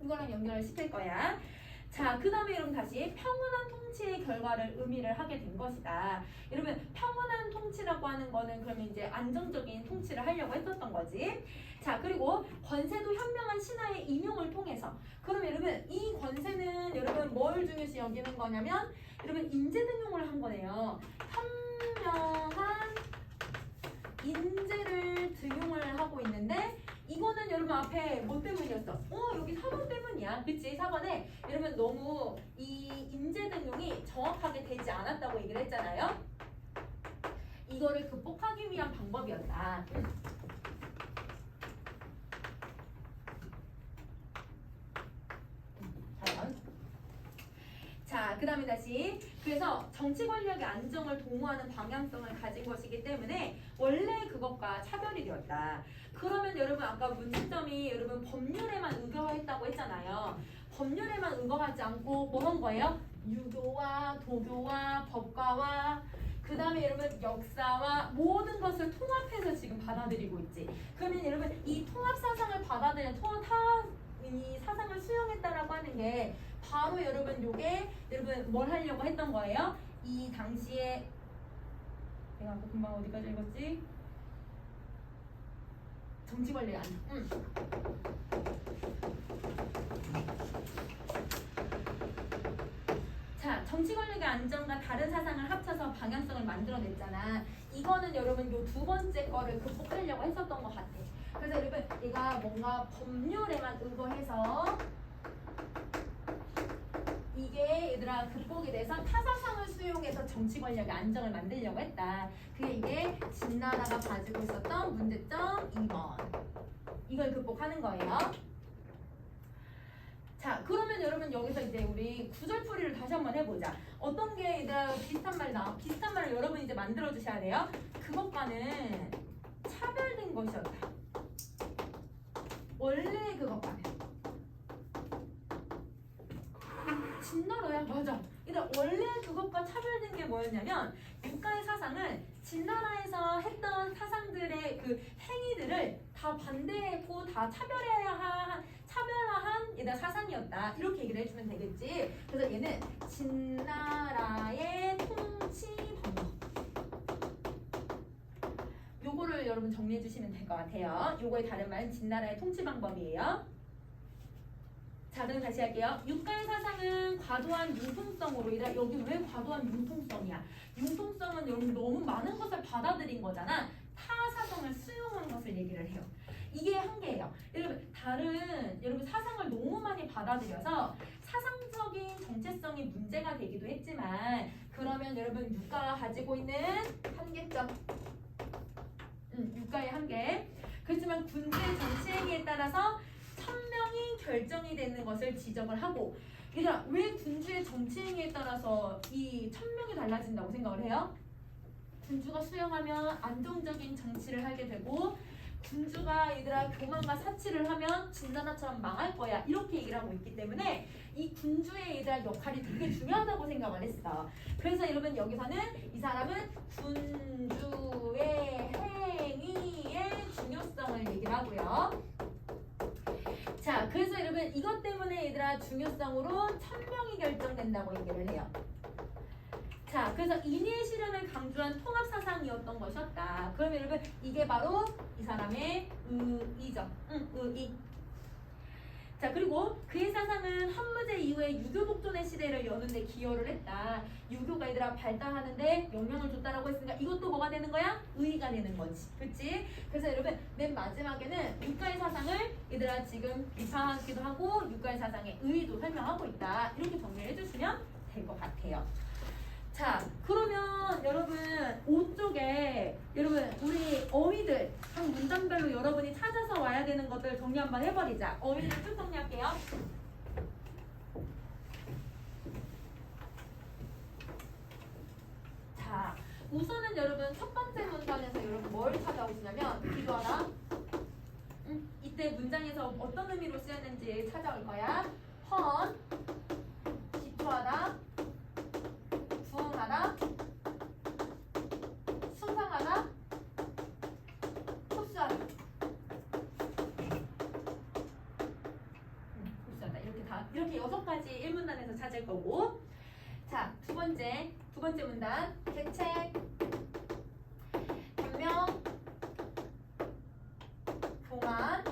이거랑 연결을 시킬 거야. 자, 그 다음에 여러분 다시 평온한 통치의 결과를 의미를 하게 된 것이다. 여러분 평온한 통치라고 하는 거는 그러면 이제 안정적인 통치를 하려고 했었던 거지. 자, 그리고 권세도 현명한 신하의 임용을 통해서 그러면 여러분 이 권세는 여러분 뭘 중요시 여기는 거냐면 여러분 인재 등용을 한 거네요. 현명한 인재를 등용을 하고 있는데 이거는 여러분 앞에 뭐 때문이었어? 여기 4번 때문이야. 그치? 4번에 여러분 너무 이 인재 등용이 정확하게 되지 않았다고 얘기를 했잖아요. 이거를 극복하기 위한 방법이었다. 자, 그 다음에 다시 그래서 정치 권력의 안정을 도모하는 방향성을 가진 것이기 때문에 원래 그것과 차별이 되었다. 그러면 여러분 아까 문제점이 여러분 법률에만 의거했다고 했잖아요. 법률에만 의거하지 않고 뭐 한 거예요? 유교와 도교와 법과와 그 다음에 여러분 역사와 모든 것을 통합해서 지금 받아들이고 있지. 그러면 여러분 이 통합 사상을 받아들인 이 사상을 수용했다라고 하는 게 바로 여러분 요게 여러분 뭘 하려고 했던 거예요? 이 당시에 내가 아까 금방 어디까지 읽었지? 정치 권리 안. 자, 정치 권력의 안정과 다른 사상을 합쳐서 방향성을 만들어냈잖아. 이거는 여러분 요 두 번째 거를 극복하려고 했었던 것 같아. 그래서 여러분 얘가 뭔가 법률에만 의거해서 이게 얘들아 극복이 돼서 타사상을 수용해서 정치 권력의 안정을 만들려고 했다. 그게 이게 진나라가 가지고 있었던 문제점 2번. 이걸 극복하는 거예요. 자, 그러면 여러분 여기서 이제 우리 구절풀이를 다시 한번 해보자. 어떤 게 얘들아 비슷한 말을 여러분 이제 만들어 주셔야 돼요. 그것과는 차별된 것이었다. 원래 그것과는 진나라야. 맞아. 얘들아 원래 그것과 차별된 게 뭐였냐면 유가의 사상은 진나라에서 했던 사상들의 그 행위들을 다 반대했고 다 차별화한 얘들 사상이었다. 이렇게 얘기를 해주면 되겠지. 그래서 얘는 진나라의 통치 방법. 요거를 여러분 정리해 주시면 될 것 같아요. 요거의 다른 말은 진나라의 통치 방법이에요. 자, 그럼 다시 할게요. 유가의 사상은 과도한 융통성으로 여기 왜 과도한 융통성이야? 융통성은 여러분 너무 많은 것을 받아들인 거잖아. 타 사상을 수용한 것을 얘기를 해요. 이게 한계예요. 여러분 사상을 너무 많이 받아들여서 사상적인 정체성이 문제가 되기도 했지만 그러면 여러분 유가가 가지고 있는 한계점. 유가의 한계. 그렇지만 군주의 정치 행위에 따라서 천명이 결정이 되는 것을 지적을 하고 얘들아 왜 군주의 정치 행위에 따라서 이 천명이 달라진다고 생각을 해요? 군주가 수용하면 안정적인 정치를 하게 되고 군주가 얘들아 교만과 사치를 하면 진나라처럼 망할 거야 이렇게 얘기를 하고 있기 때문에 이 군주의 얘들아 역할이 되게 중요하다고 생각을 했어. 그래서 여러분 여기서는 이 사람은 군주의 행위의 중요성을 얘기를 하고요. 자, 그래서 여러분 이것 때문에 얘들아 중요성으로 천명이 결정된다고 얘기를 해요. 자, 그래서 인의 실현을 강조한 통합 사상이었던 것이었다. 그러면 여러분 이게 바로 이 사람의 의의죠. 의의. 자, 그리고 그의 사상은 헌무제 이후에 유교 복존의 시대를 여는 데 기여를 했다. 유교가 얘들아 발달하는데 영향을 줬다라고 했으니까 이것도 뭐가 되는 거야? 의의가 되는 거지. 그치? 그래서 여러분 맨 마지막에는 유가의 사상을 얘들아 지금 비판하기도 하고 유가의 사상의 의의도 설명하고 있다. 이렇게 정리를 해주시면 될 것 같아요. 자, 그러면 여러분 5쪽에 여러분 우리 어휘들 각 문장별로 여러분이 찾아서 와야 되는 것들 정리 한번 해버리자. 어휘들 쭉 정리할게요. 자, 우선은 여러분 첫 번째 문장에서 여러분 뭘 찾아오시냐면 비교하라. 이때 문장에서 어떤 의미로 쓰였는지 찾아올 거야. 헌, 기초하다, 부응하다, 수상하다, 흡수하다. 흡수하다. 이렇게 6가지 1문단에서 찾을 거고. 자, 두 번째 문단. 대책, 변명, 봉안,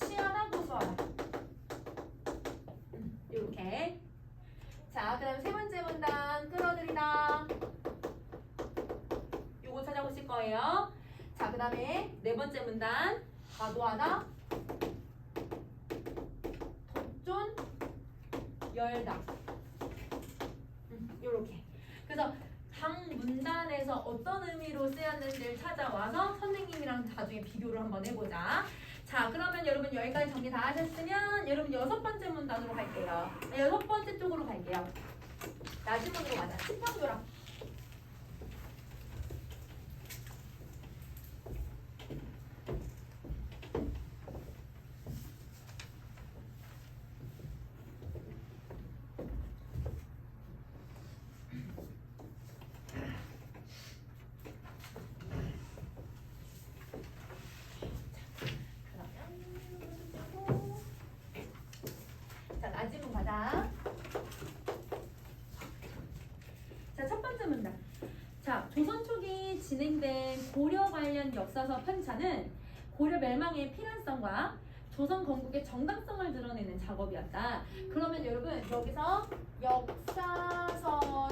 취하다, 고소하다. 이렇게. 자, 그 다음 세 번째 문단 끌어들이다. 요거 찾아보실 거예요. 자, 그 다음에 네 번째 문단 과도하다, 독존, 열다. 요렇게. 그래서 각 문단에서 어떤 의미로 쓰였는지를 찾아와서 선생님이랑 나중에 비교를 한번 해보자. 자, 그러면 여러분 여기까지 정리 다 하셨으면 여러분 6번째 문단으로 갈게요. 6번째 쪽으로 갈게요. 나지문으로 가자. 치평조랑. 나지문 가자. 자, 첫 번째 문단. 자, 조선 초기 진행된 고려 관련 역사서 편찬은 고려 멸망의 필연성과 조선 건국의 정당성을 드러내는 작업이었다. 그러면 여러분 여기서 역사서를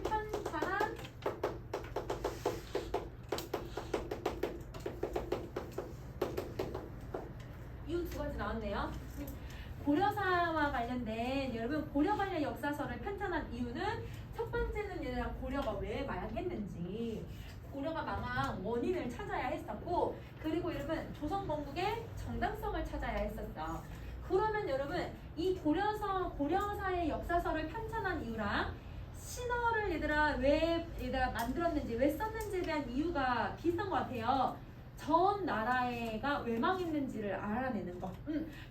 편찬한 이유 두 가지 나왔네요. 고려사와 관련된 여러분 고려 관련 역사서를 편찬한 이유는 첫 번째는 얘들아 고려가 왜 망했는지 고려가 망한 원인을 찾아야 했었고 그리고 여러분 조선 건국의 정당성을 찾아야 했었어. 그러면 여러분 이 고려사의 역사서를 편찬한 이유랑 신어를 얘들아 왜 얘들아 만들었는지 왜 썼는지에 대한 이유가 비슷한 것 같아요. 전 나라가 왜 망했는지를 알아내는 거.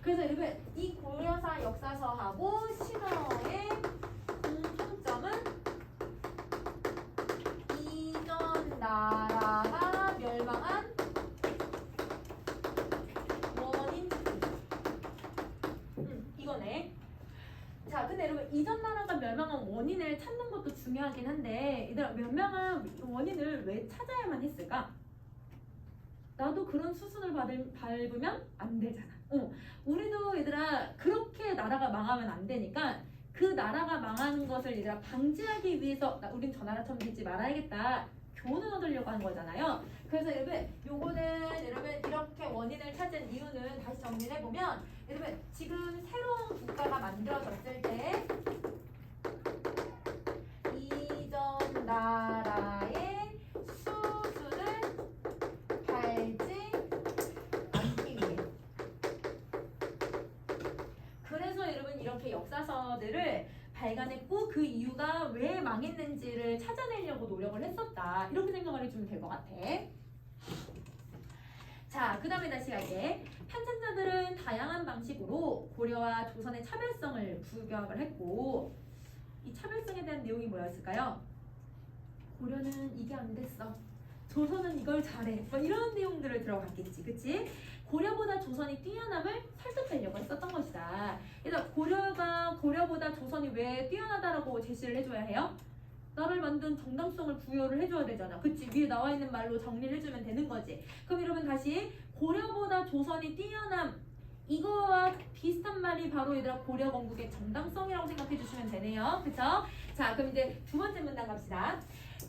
그래서 여러분 이 고려사 역사서하고 신화의 공통점은 이전 나라가 멸망한 원인. 이거네. 자, 근데 여러분 이전 나라가 멸망한 원인을 찾는 것도 중요하긴 한데 얘들아 멸망한 원인을 왜 찾아야만 했을까? 나도 그런 수순을 밟으면 안 되잖아. 우리도 얘들아 그렇게 나라가 망하면 안 되니까 그 나라가 망하는 것을 얘들아 방지하기 위해서 우린 저 나라처럼 되지 말아야겠다. 교훈을 얻으려고 하는 거잖아요. 그래서 여러분 요거는 여러분 이렇게 원인을 찾은 이유는 다시 정리를 해보면 여러분 지금 새로운 국가가 만들어졌을 때 이전 나라의 수순을 밟지 않기 위해. 그래서 여러분 이렇게 역사서들을 발간했고 그 이유가 왜 망했는지를 찾아내려고 노력을 했었다. 이렇게 생각을 해주면 될 것 같아. 자, 그 다음에 다시 갈게. 편찬자들은 다양한 방식으로 고려와 조선의 차별성을 부각을 했고 이 차별성에 대한 내용이 뭐였을까요? 고려는 이게 안 됐어. 조선은 이걸 잘해. 뭐 이런 내용들을 들어갔겠지. 그치? 고려보다 조선이 뛰어남을 설득하려고 했었던 것이다. 그래서 고려보다 조선이 왜 뛰어나다라고 제시를 해줘야 해요? 나를 만든 정당성을 부여를 해줘야 되잖아. 그치? 위에 나와 있는 말로 정리를 해주면 되는 거지. 그럼 여러분 다시 고려보다 조선이 뛰어남 이거와 비슷한 말이 바로 얘들아 고려 건국의 정당성이라고 생각해 주시면 되네요. 그쵸? 자, 그럼 이제 두 번째 문단 갑시다.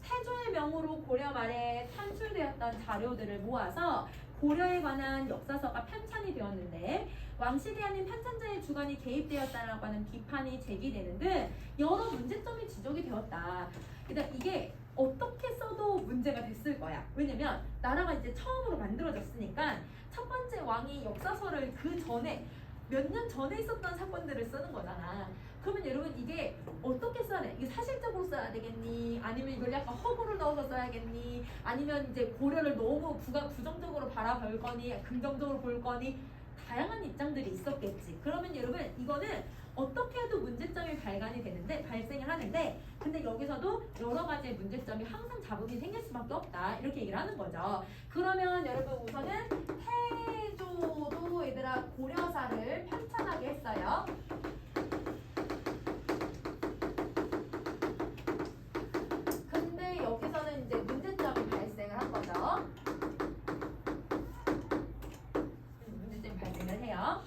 태조의 명으로 고려 말에 산출되었던 자료들을 모아서 고려에 관한 역사서가 편찬이 되었는데 왕실이 아닌 편찬자의 주관이 개입되었다라고 하는 비판이 제기되는 등 여러 문제점이 지적이 되었다. 일단 이게 어떻게 써도 문제가 됐을 거야. 왜냐면 나라가 이제 처음으로 만들어졌으니까 첫 번째 왕이 역사서를 그 전에 몇 년 전에 있었던 사건들을 쓰는 거잖아. 그러면 여러분 이게 어떻게 써야 돼? 이게 사실적으로 써야 되겠니? 아니면 이걸 약간 허구를 넣어서 써야겠니? 아니면 이제 고려를 너무 부정적으로 바라볼 거니? 긍정적으로 볼 거니? 다양한 입장들이 있었겠지. 그러면 여러분 이거는 어떻게 해도 문제점이 발생을 하는데 근데 여기서도 여러 가지의 문제점이 항상 자국이 생길 수밖에 없다. 이렇게 얘기를 하는 거죠. 그러면 여러분 우선은 태조도 얘들아 고려사를 편찬하게 했어요. 근데 여기서는 이제 문제점이 발생을 한 거죠. 문제점이 발생을 해요.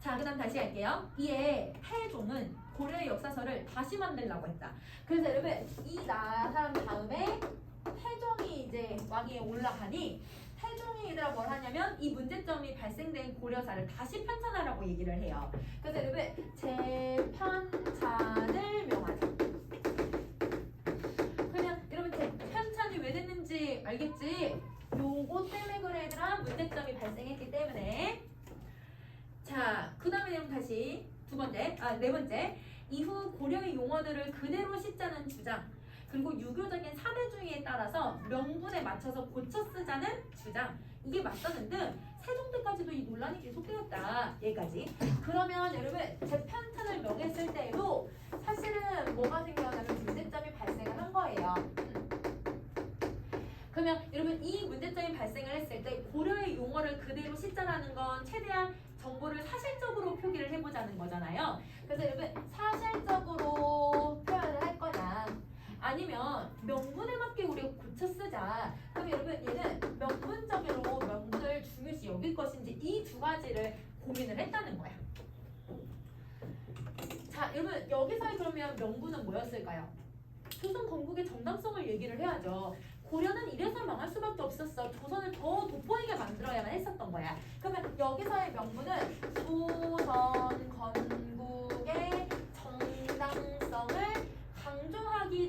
자, 그 다음 다시 할게요. 이에 태종은 고려의 역사서를 다시 만들려고 했다. 그래서 여러분 이 사람 다음에 태종이 이제 왕위에 올라가니 태종이 얘들아 뭘 하냐면 이 문제점이 발생된 고려사를 다시 편찬하라고 얘기를 해요. 그래서 여러분 재편찬을 명하자. 그러면 여러분 재편찬이 왜 됐는지 알겠지? 요거 때문에 그래 얘들아 문제점이 발생했기 때문에. 자, 그 다음에 여러분 다시 네 번째. 이후 고려의 용어들을 그대로 싣자는 주장, 그리고 유교적인 사대주의에 따라서 명분에 맞춰서 고쳐 쓰자는 주장, 이게 맞서는 등 세종 때까지도 이 논란이 계속되었다. 여기까지. 그러면 여러분 재편찬을 명했을 때에도 사실은 뭐가 생겨나면 문제점이 발생을 한 거예요. 그러면 여러분 이 문제점이 발생을 했을 때 고려의 용어를 그대로 싣자라는 건 최대한 정보를 사실적으로 표기를 해보자는 거잖아요. 그래서 여러분 사실적으로 표현을 할 거냐 아니면 명분에 맞게 우리가 고쳐 쓰자. 그럼 여러분 얘는 명분적으로 명분을 중요시 여길 것인지 이 두 가지를 고민을 했다는 거야. 자, 여러분 여기서의 그러면 명분은 뭐였을까요? 조선 건국의 정당성을 얘기를 해야죠. 고려는 이래서 망할 수밖에 없었어. 조선을 더 돋보이게 만들어야만 했었던 거야. 그러면 여기서의 명분은 조선 건국의 정당성을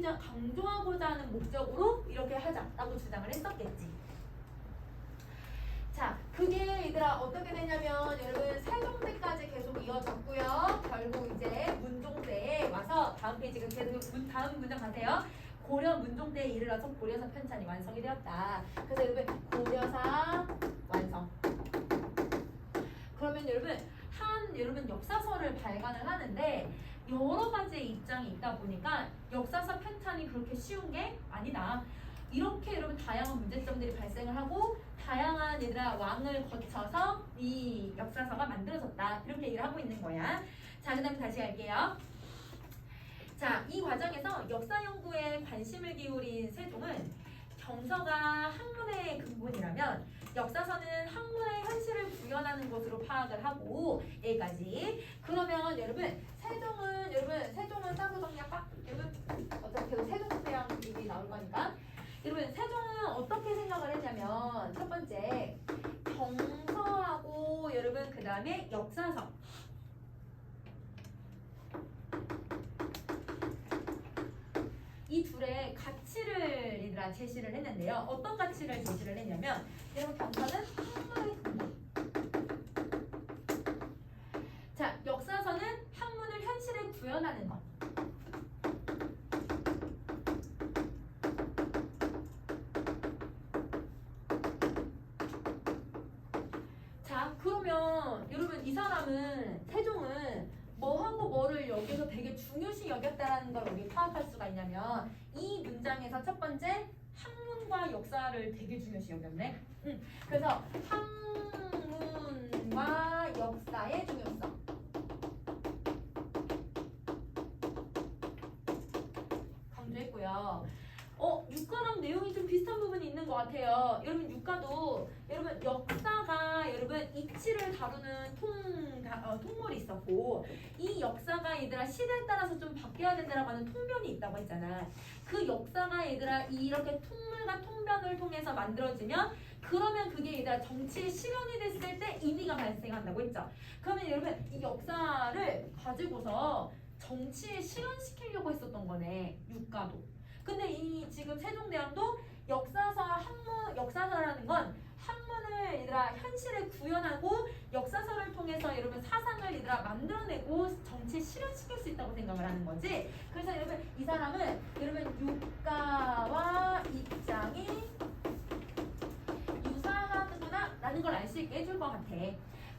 강조하고자 하는 목적으로 이렇게 하자라고 주장을 했었겠지. 자, 그게 얘들아 어떻게 되냐면 여러분 세종 때까지 계속 이어졌고요. 결국 이제 문종 때에 와서 다음 페이지 다음 문장 가세요. 고려 문종 때에 이르러서 고려사 편찬이 완성이 되었다. 그래서 여러분 고려사 완성. 그러면 여러분 역사서를 발간을 하는데 여러 가지의 입장이 있다 보니까 역사서 편찬이 그렇게 쉬운 게 아니다. 이렇게 여러분 다양한 문제점들이 발생을 하고 다양한 얘들아 왕을 거쳐서 이 역사서가 만들어졌다. 이렇게 얘기를 하고 있는 거야. 자, 그 다음에 다시 갈게요. 자, 이 과정에서 역사 연구에 관심을 기울인 세종은 경서가 학문의 근본이라면 역사서는 학문의 현실을 구현하는 것으로 파악을 하고 여기까지. 그러면 여러분 세종은 사고 정리할까? 여러분 어차피 계속 세종대왕 얘기 나올 거니까. 여러분 세종은 어떻게 생각을 했냐면 첫 번째 경서하고 여러분 그 다음에 역사서 이 둘의 가치를 얘들아 제시를 했는데요. 어떤 가치를 제시를 했냐면 여러분 경서는 학문의 근본. 자, 역사서는 학문을 현실에 구현하는 것. 자, 그러면 여러분 이 사람은 세종은 뭐하고 뭐를 여기서 되게 중요시 여겼다라는 걸 우리 파악할 수가 있냐면 이 문장에서 첫 번째 학문과 역사를 되게 중요시 여겼네. 그래서 학문과 역사의 중요성. 강조했고요. 육가랑 내용이 좀 비슷한 부분이 있는 것 같아요. 여러분 육가도 여러분 역사가 여러분 이치를 다루는 통물이 있었고 이 역사가 얘들아 시대에 따라서 좀 바뀌어야 된다라고 하는 통변이 있다고 했잖아. 그 역사가 얘들아 이렇게 통물과 통변을 통해서 만들어지면 그러면 그게 얘들아 정치의 실현이 됐을 때 의미가 발생한다고 했죠. 그러면 여러분 이 역사를 가지고서 정치에 실현시키려고 했었던 거네. 육가도. 근데 이 지금 세종대왕도 역사서라는 건 학문을 얘들아 현실에 구현하고 역사서를 통해서 여러분 사상을 얘들아 만들어내고 정치에 실현시킬 수 있다고 생각을 하는 거지. 그래서 여러분 이 사람은 여러분 육가와 입장이 유사하구나 라는 걸 알 수 있게 해줄 것 같아.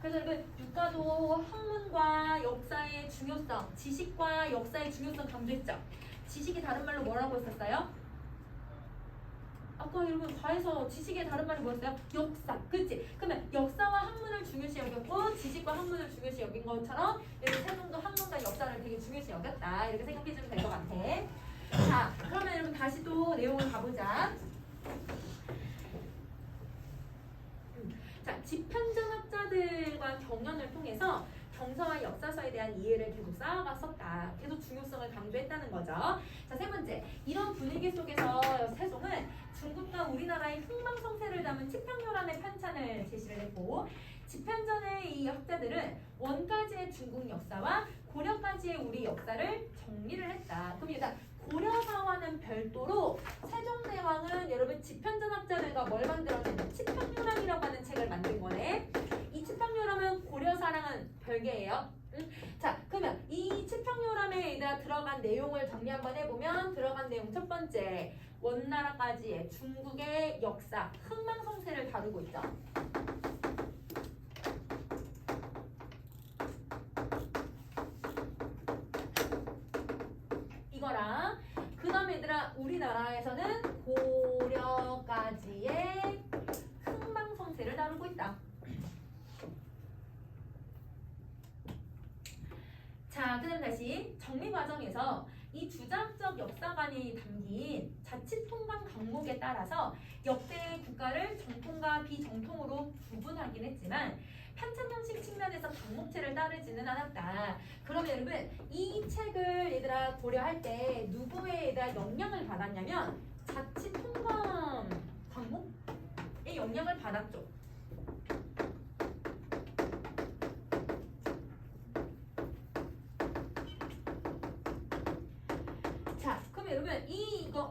그래서 여러분 육가도 학문과 역사의 중요성, 지식과 역사의 중요성 강조했죠. 지식이 다른 말로 뭐라고 했었어요? 아까 여러분 과에서 지식의 다른 말이 뭐였어요? 역사, 그치? 그러면 역사와 학문을 중요시 여겼고 지식과 학문을 중요시 여긴 것처럼 여러분 세종도 학문과 역사를 되게 중요시 여겼다 이렇게 생각해주면 될 것 같아. 자, 그러면 여러분 다시 또 내용을 가보자. 자, 집현전학자들과 경연을 통해서 경서와 역사서에 대한 이해를 계속 쌓아갔었다. 계속 중요성을 강조했다는 거죠. 자, 세 번째. 이런 분위기 속에서 세종은 중국과 우리나라의 흥망성쇠를 담은 치평요란의 편찬을 제시를 했고 집현전의 이 학자들은 원까지의 중국 역사와 고려까지의 우리 역사를 정리를 했다. 그럼 일단 고려사와는 별도로 세종대왕은 여러분 집현전 학자들과 뭘 만들었냐면 치평요람이라고 하는 책을 만든 거네. 이 치평요람은 고려사랑은 별개예요. 자, 그러면 이 치평요람에 들어간 내용을 정리 한번 해보면 들어간 내용 첫 번째 원나라까지의 중국의 역사 흥망성쇠를 다루고 있죠. 이거랑 그 다음에 얘들아 우리나라에서는 고려까지의 흥망성쇠를 다루고 있다. 자, 그 다음 다시 정리 과정에서 이 주장적 역사관이 담긴 자치통관 강목에 따라서 역대 국가를 정통과 비정통으로 구분하긴 했지만 편찬 형식 측면에서 강목체를 따르지는 않았다. 그러면 여러분 이 책을 얘들아 고려할 때 누구의 얘들아 영향을 받았냐면 자치통관 강목의 영향을 받았죠. 자, 그럼 여러분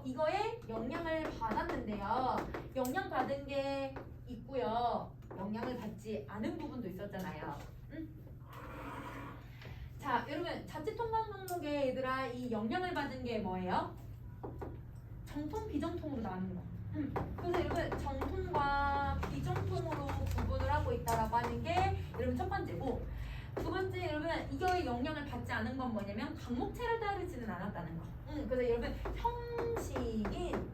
이거에 영향을 받았는데요. 영향받은 게 있고요. 영향을 받지 않은 부분도 있었잖아요. 자, 여러분 자치통관 강목에 얘들아 이 영향을 받은 게 뭐예요? 정통, 비정통으로 나누는 거. 그래서 여러분 정통과 비정통으로 구분을 하고 있다라고 하는 게 여러분 첫 번째고, 두 번째 여러분 이거의 영향을 받지 않은 건 뭐냐면 강목체를 따르지는 않았다는 거. 그래서 여러분 형식인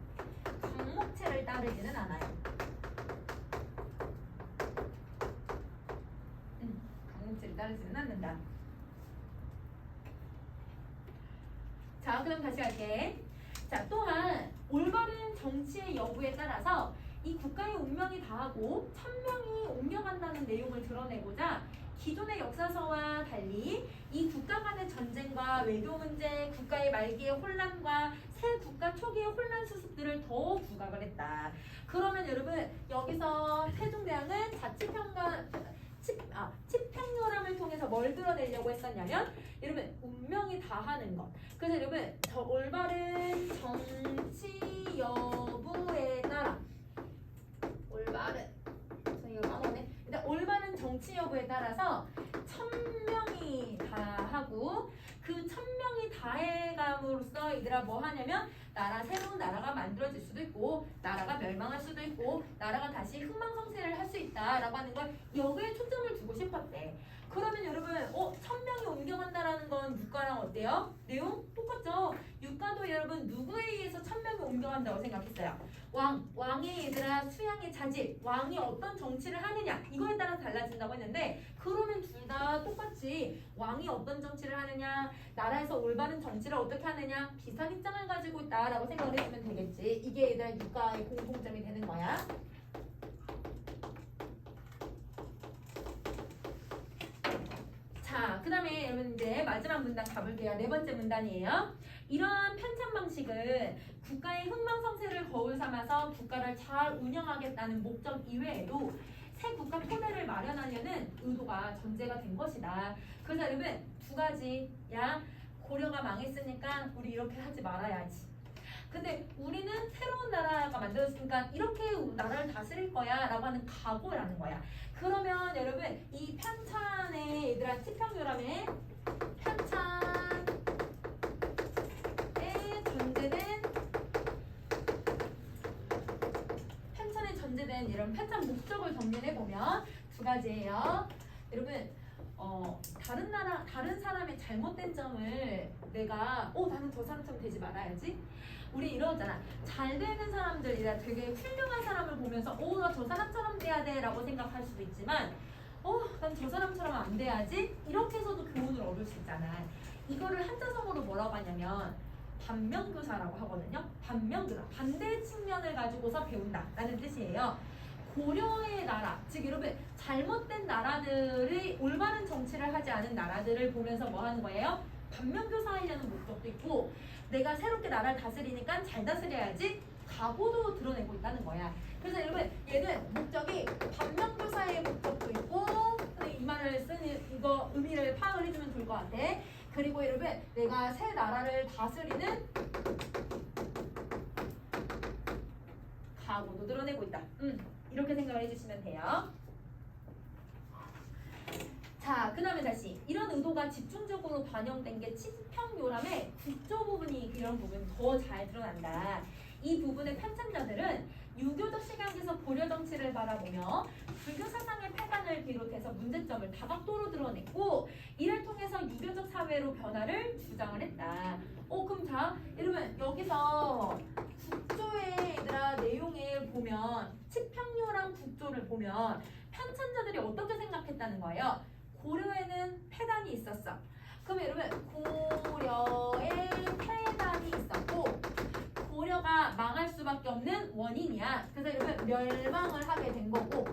강목체를 따르지는 않아요. 강목체를 따르지는 않는다. 자, 그럼 다시 갈게. 자, 또한 올바른 정치의 여부에 따라서 이 국가의 운명이 다하고 천명이 옮겨간다는 내용을 드러내고자 기존의 역사서와 달리 이 국가 간의 전쟁과 외교 문제, 국가의 말기의 혼란과 새 국가 초기의 혼란 수습들을 더 부각을 했다. 그러면 여러분 여기서 세종대왕은 치평요람을 통해서 뭘 드러내려고 했었냐면 여러분 운명이 다하는 것. 그래서 여러분 저 올바른 정치 여부에 따라 올바른 정치 여부에 따라서 천명이 다하고 그 천명이 다해감으로써 이들아 뭐 하냐면 새로운 나라가 만들어질 수도 있고 나라가 멸망할 수도 있고 나라가 다시 흥망성쇠를 할 수 있다라고 하는 걸 여기에 초점을 두고 싶었대. 그러면 여러분 천명이 옮겨간다라는 건 유가랑 어때요? 내용 똑같죠? 유가도 여러분 누구에 의해서 천명이 옮겨간다고 생각했어요? 왕의 얘들아 수양의 자질, 왕이 어떤 정치를 하느냐 이거에 따라 달라진다고 했는데, 그러면 둘 다 똑같이 왕이 어떤 정치를 하느냐, 나라에서 올바른 정치를 어떻게 하느냐 비슷한 입장을 가지고 있다라고 생각을 해주면 되겠지. 이게 얘들아 유가의 공통점이 되는 거야. 자, 그 다음에 여러분 이제 마지막 문단 가볼게요. 네 번째 문단이에요. 이러한 편찬 방식은 국가의 흥망성쇠를 거울 삼아서 국가를 잘 운영하겠다는 목적 이외에도 새 국가 토대를 마련하려는 의도가 전제가 된 것이다. 그래서 여러분 두 가지야. 고려가 망했으니까 우리 이렇게 하지 말아야지. 근데 우리는 새로운 나라가 만들었으니까 이렇게 나라를 다스릴 거야 라고 하는 각오라는 거야. 그러면 여러분 이 편찬에 얘들아 치평요람에 편찬에 전제된 이런 편찬 목적을 정리해보면 두 가지예요. 여러분 다른 사람의 잘못된 점을 내가 나는 저 사람처럼 되지 말아야지. 우리 이러잖아. 잘 되는 사람들이라 되게 훌륭한 사람을 보면서 나 저 사람처럼 돼야 돼 라고 생각할 수도 있지만 난 저 사람처럼 안 돼야지 이렇게 해서도 교훈을 얻을 수 있잖아. 이거를 한자성어로 뭐라고 하냐면 반면교사라고 하거든요. 반면교사, 반대 측면을 가지고서 배운다 라는 뜻이에요. 고려의 나라, 즉 여러분 잘못된 나라들이 올바른 정치를 하지 않은 나라들을 보면서 뭐 하는 거예요? 반면교사하려는 목적도 있고, 내가 새롭게 나라를 다스리니까 잘 다스려야지 각오도 드러내고 있다는 거야. 그래서 여러분 얘는 목적이 반면교사의 목적도 있고, 이 말을 쓰는 이거 의미를 파악을 해주면 좋을 것 같아. 그리고 여러분 내가 새 나라를 다스리는 각오도 드러내고 있다. 이렇게 생각을 해주시면 돼요. 자, 그 다음에 다시 이런 의도가 집중적으로 반영된 게 치평요람의 국조 부분이 이런 부분 더 잘 드러난다. 이 부분의 편찬자들은 유교적 시각에서 고려 정치를 바라보며 불교 사상의 폐단을 비롯해서 문제점을 다각도로 드러냈고, 이를 통해서 유교적 사회로 변화를 주장을 했다. 그럼 자, 여러분 여기서 국조의 내용을 보면 치평요람 국조를 보면 편찬자들이 어떻게 생각했다는 거예요? 고려에는 폐단이 있었어. 그럼 여러분 고려에 폐단이 있었고 고려가 망할 수밖에 없는 원인이야. 그래서 여러분 멸망을 하게 된 거고,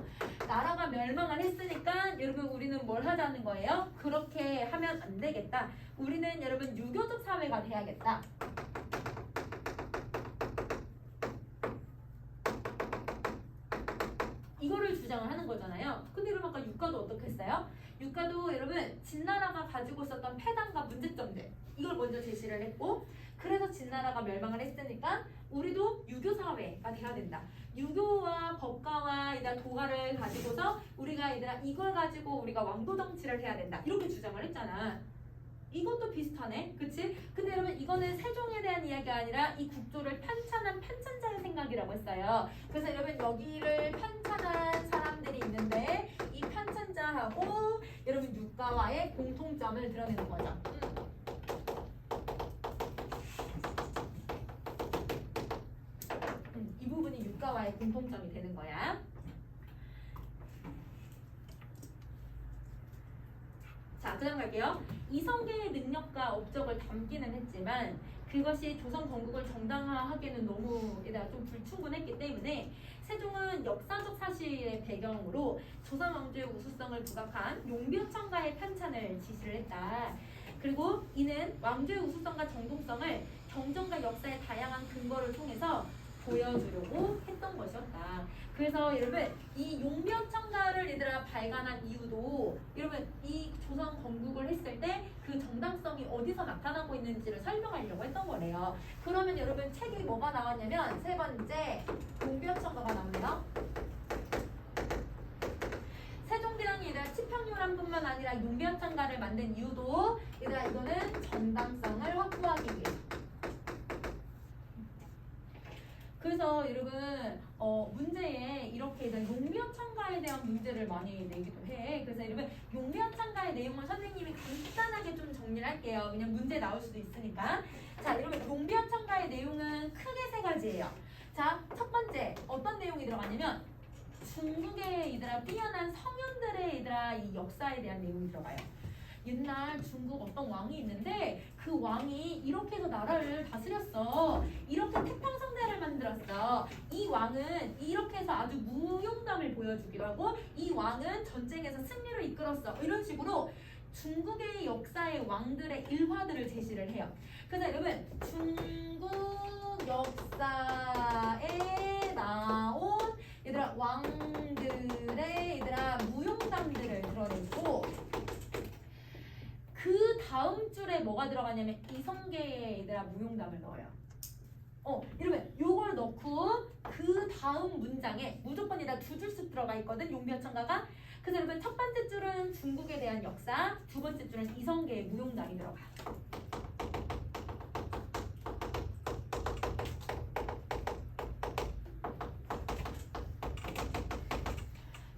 나라가 멸망을 했으니까 여러분 우리는 뭘 하자는 거예요? 그렇게 하면 안 되겠다. 우리는 여러분 유교적 사회가 돼야겠다. 이거를 주장을 하는 거잖아요. 근데 여러분 아까 유가도 어떻게 했어요? 유가도 여러분 진나라가 가지고 있었던 폐단과 문제점들 이걸 먼저 제시를 했고, 그래서 진나라가 멸망을 했으니까 우리도 유교 사회가 돼야 된다. 유교와 법가와 도가를 가지고서 우리가 이걸 가지고 우리가 왕도 정치를 해야 된다. 이렇게 주장을 했잖아. 이것도 비슷하네. 그치? 근데 여러분 이거는 세종에 대한 이야기가 아니라 이 국조를 편찬한 편찬자의 생각이라고 했어요. 그래서 여러분 여기를 편찬한 사람들이 있는데 이 편찬자하고 여러분 유가와의 공통점을 드러내는 거죠. 이 부분이 유가와의 공통점이 되는 거야. 자, 그 다음 갈게요. 이성계의 능력과 업적을 담기는 했지만 그것이 조선 건국을 정당화하기에는 너무 좀 불충분했기 때문에 세종은 역사적 사실의 배경으로 조선 왕조의 우수성을 부각한 용비어천가의 편찬을 지시를 했다. 그리고 이는 왕조의 우수성과 정통성을 경전과 역사의 다양한 근거를 통해서 보여주려고 했던 것이었다. 그래서 여러분 이 용비어천가를 얘들아 발간한 이유도 여러분 이 조선 건국을 했을 때 그 정당성이 어디서 나타나고 있는지를 설명하려고 했던 거래요. 그러면 여러분 책이 뭐가 나왔냐면 세 번째 용비어천가가 나오네요. 세종대왕이 얘들아 치평요람뿐만 아니라 용비어천가를 만든 이유도 얘들아 이거는 정당성을 확보하기 위해. 그래서 여러분 문제에 이렇게 용비어천가에 대한 문제를 많이 내기도 해. 그래서 여러분 용비어천가의 내용을 선생님이 간단하게 좀 정리를 할게요. 그냥 문제 나올 수도 있으니까. 자, 여러분 용비어천가의 내용은 크게 세 가지예요. 자, 첫 번째 어떤 내용이 들어가냐면 중국의 얘들아 뛰어난 성현들의 얘들아 이 역사에 대한 내용이 들어가요. 옛날 중국 어떤 왕이 있는데 그 왕이 이렇게 해서 나라를 다스렸어. 이렇게 태평성대를 만들었어. 이 왕은 이렇게 해서 아주 무용담을 보여주기도 하고 이 왕은 전쟁에서 승리를 이끌었어. 이런 식으로 중국의 역사의 왕들의 일화들을 제시를 해요. 그래서 여러분 중국 역사에 나온 얘들아 왕들의 얘들아 무용담들을 드러내고 그 다음 줄에 뭐가 들어가냐면 이성계의 얘들아 무용담을 넣어요. 여러분 요걸 넣고 그 다음 문장에 무조건 얘들아 두 줄씩 들어가 있거든 용비어천가가. 그래서 여러분 첫 번째 줄은 중국에 대한 역사, 두 번째 줄은 이성계의 무용담이 들어가.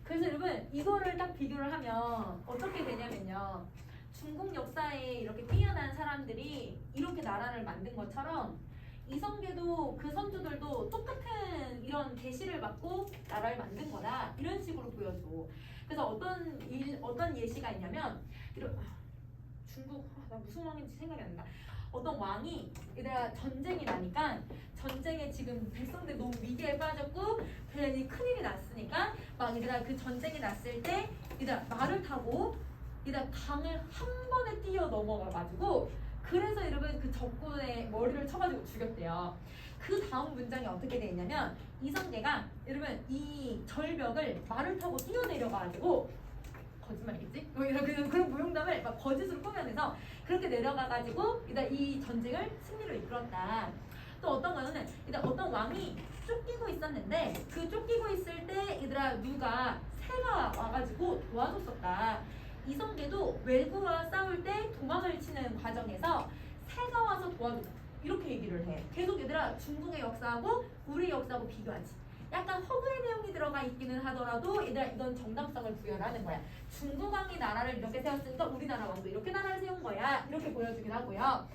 그래서 여러분 이거를 딱 비교를 하면 어떻게 되냐면요. 중국 역사에 이렇게 뛰어난 사람들이 이렇게 나라를 만든 것처럼 이성계도 그 선조들도 똑같은 이런 계시를 받고 나라를 만든 거다. 이런 식으로 보여줘. 그래서 어떤 예시가 있냐면 중국 나 무슨 왕인지 생각이 안 나. 어떤 왕이 얘들아 전쟁이 나니까 전쟁에 지금 백성들 너무 위기에 빠졌고 괜히 큰일이 났으니까 막 얘들아 그 전쟁이 났을 때 얘들아 말을 타고 얘들아 강을 한 번에 뛰어 넘어가가지고 그래서 여러분 그 적군의 머리를 쳐가지고 죽였대요. 그 다음 문장이 어떻게 돼 있냐면 이성계가 여러분 이 절벽을 말을 타고 뛰어내려가지고 거짓말이겠지? 이런 그런 무용담을 막 거짓으로 꾸며내서 그렇게 내려가가지고 이 전쟁을 승리로 이끌었다. 또 어떤 거는 어떤 왕이 쫓기고 있었는데 그 쫓기고 있을 때 얘들아 누가 새가 와가지고 도와줬었다. 이성계도 외구와 싸울 때 도망을 치는 과정에서 새가 와서 도와줬다. 이렇게 얘기를 해. 계속 얘들아 중국의 역사하고 우리 역사하고 비교하지. 약간 허구의 내용이 들어가 있기는 하더라도 얘들아 이건 정당성을 부여하는 거야. 중국 왕이 나라를 이렇게 세웠으니까 우리나라 왕도 이렇게 나라를 세운 거야. 이렇게 보여주긴 하고요.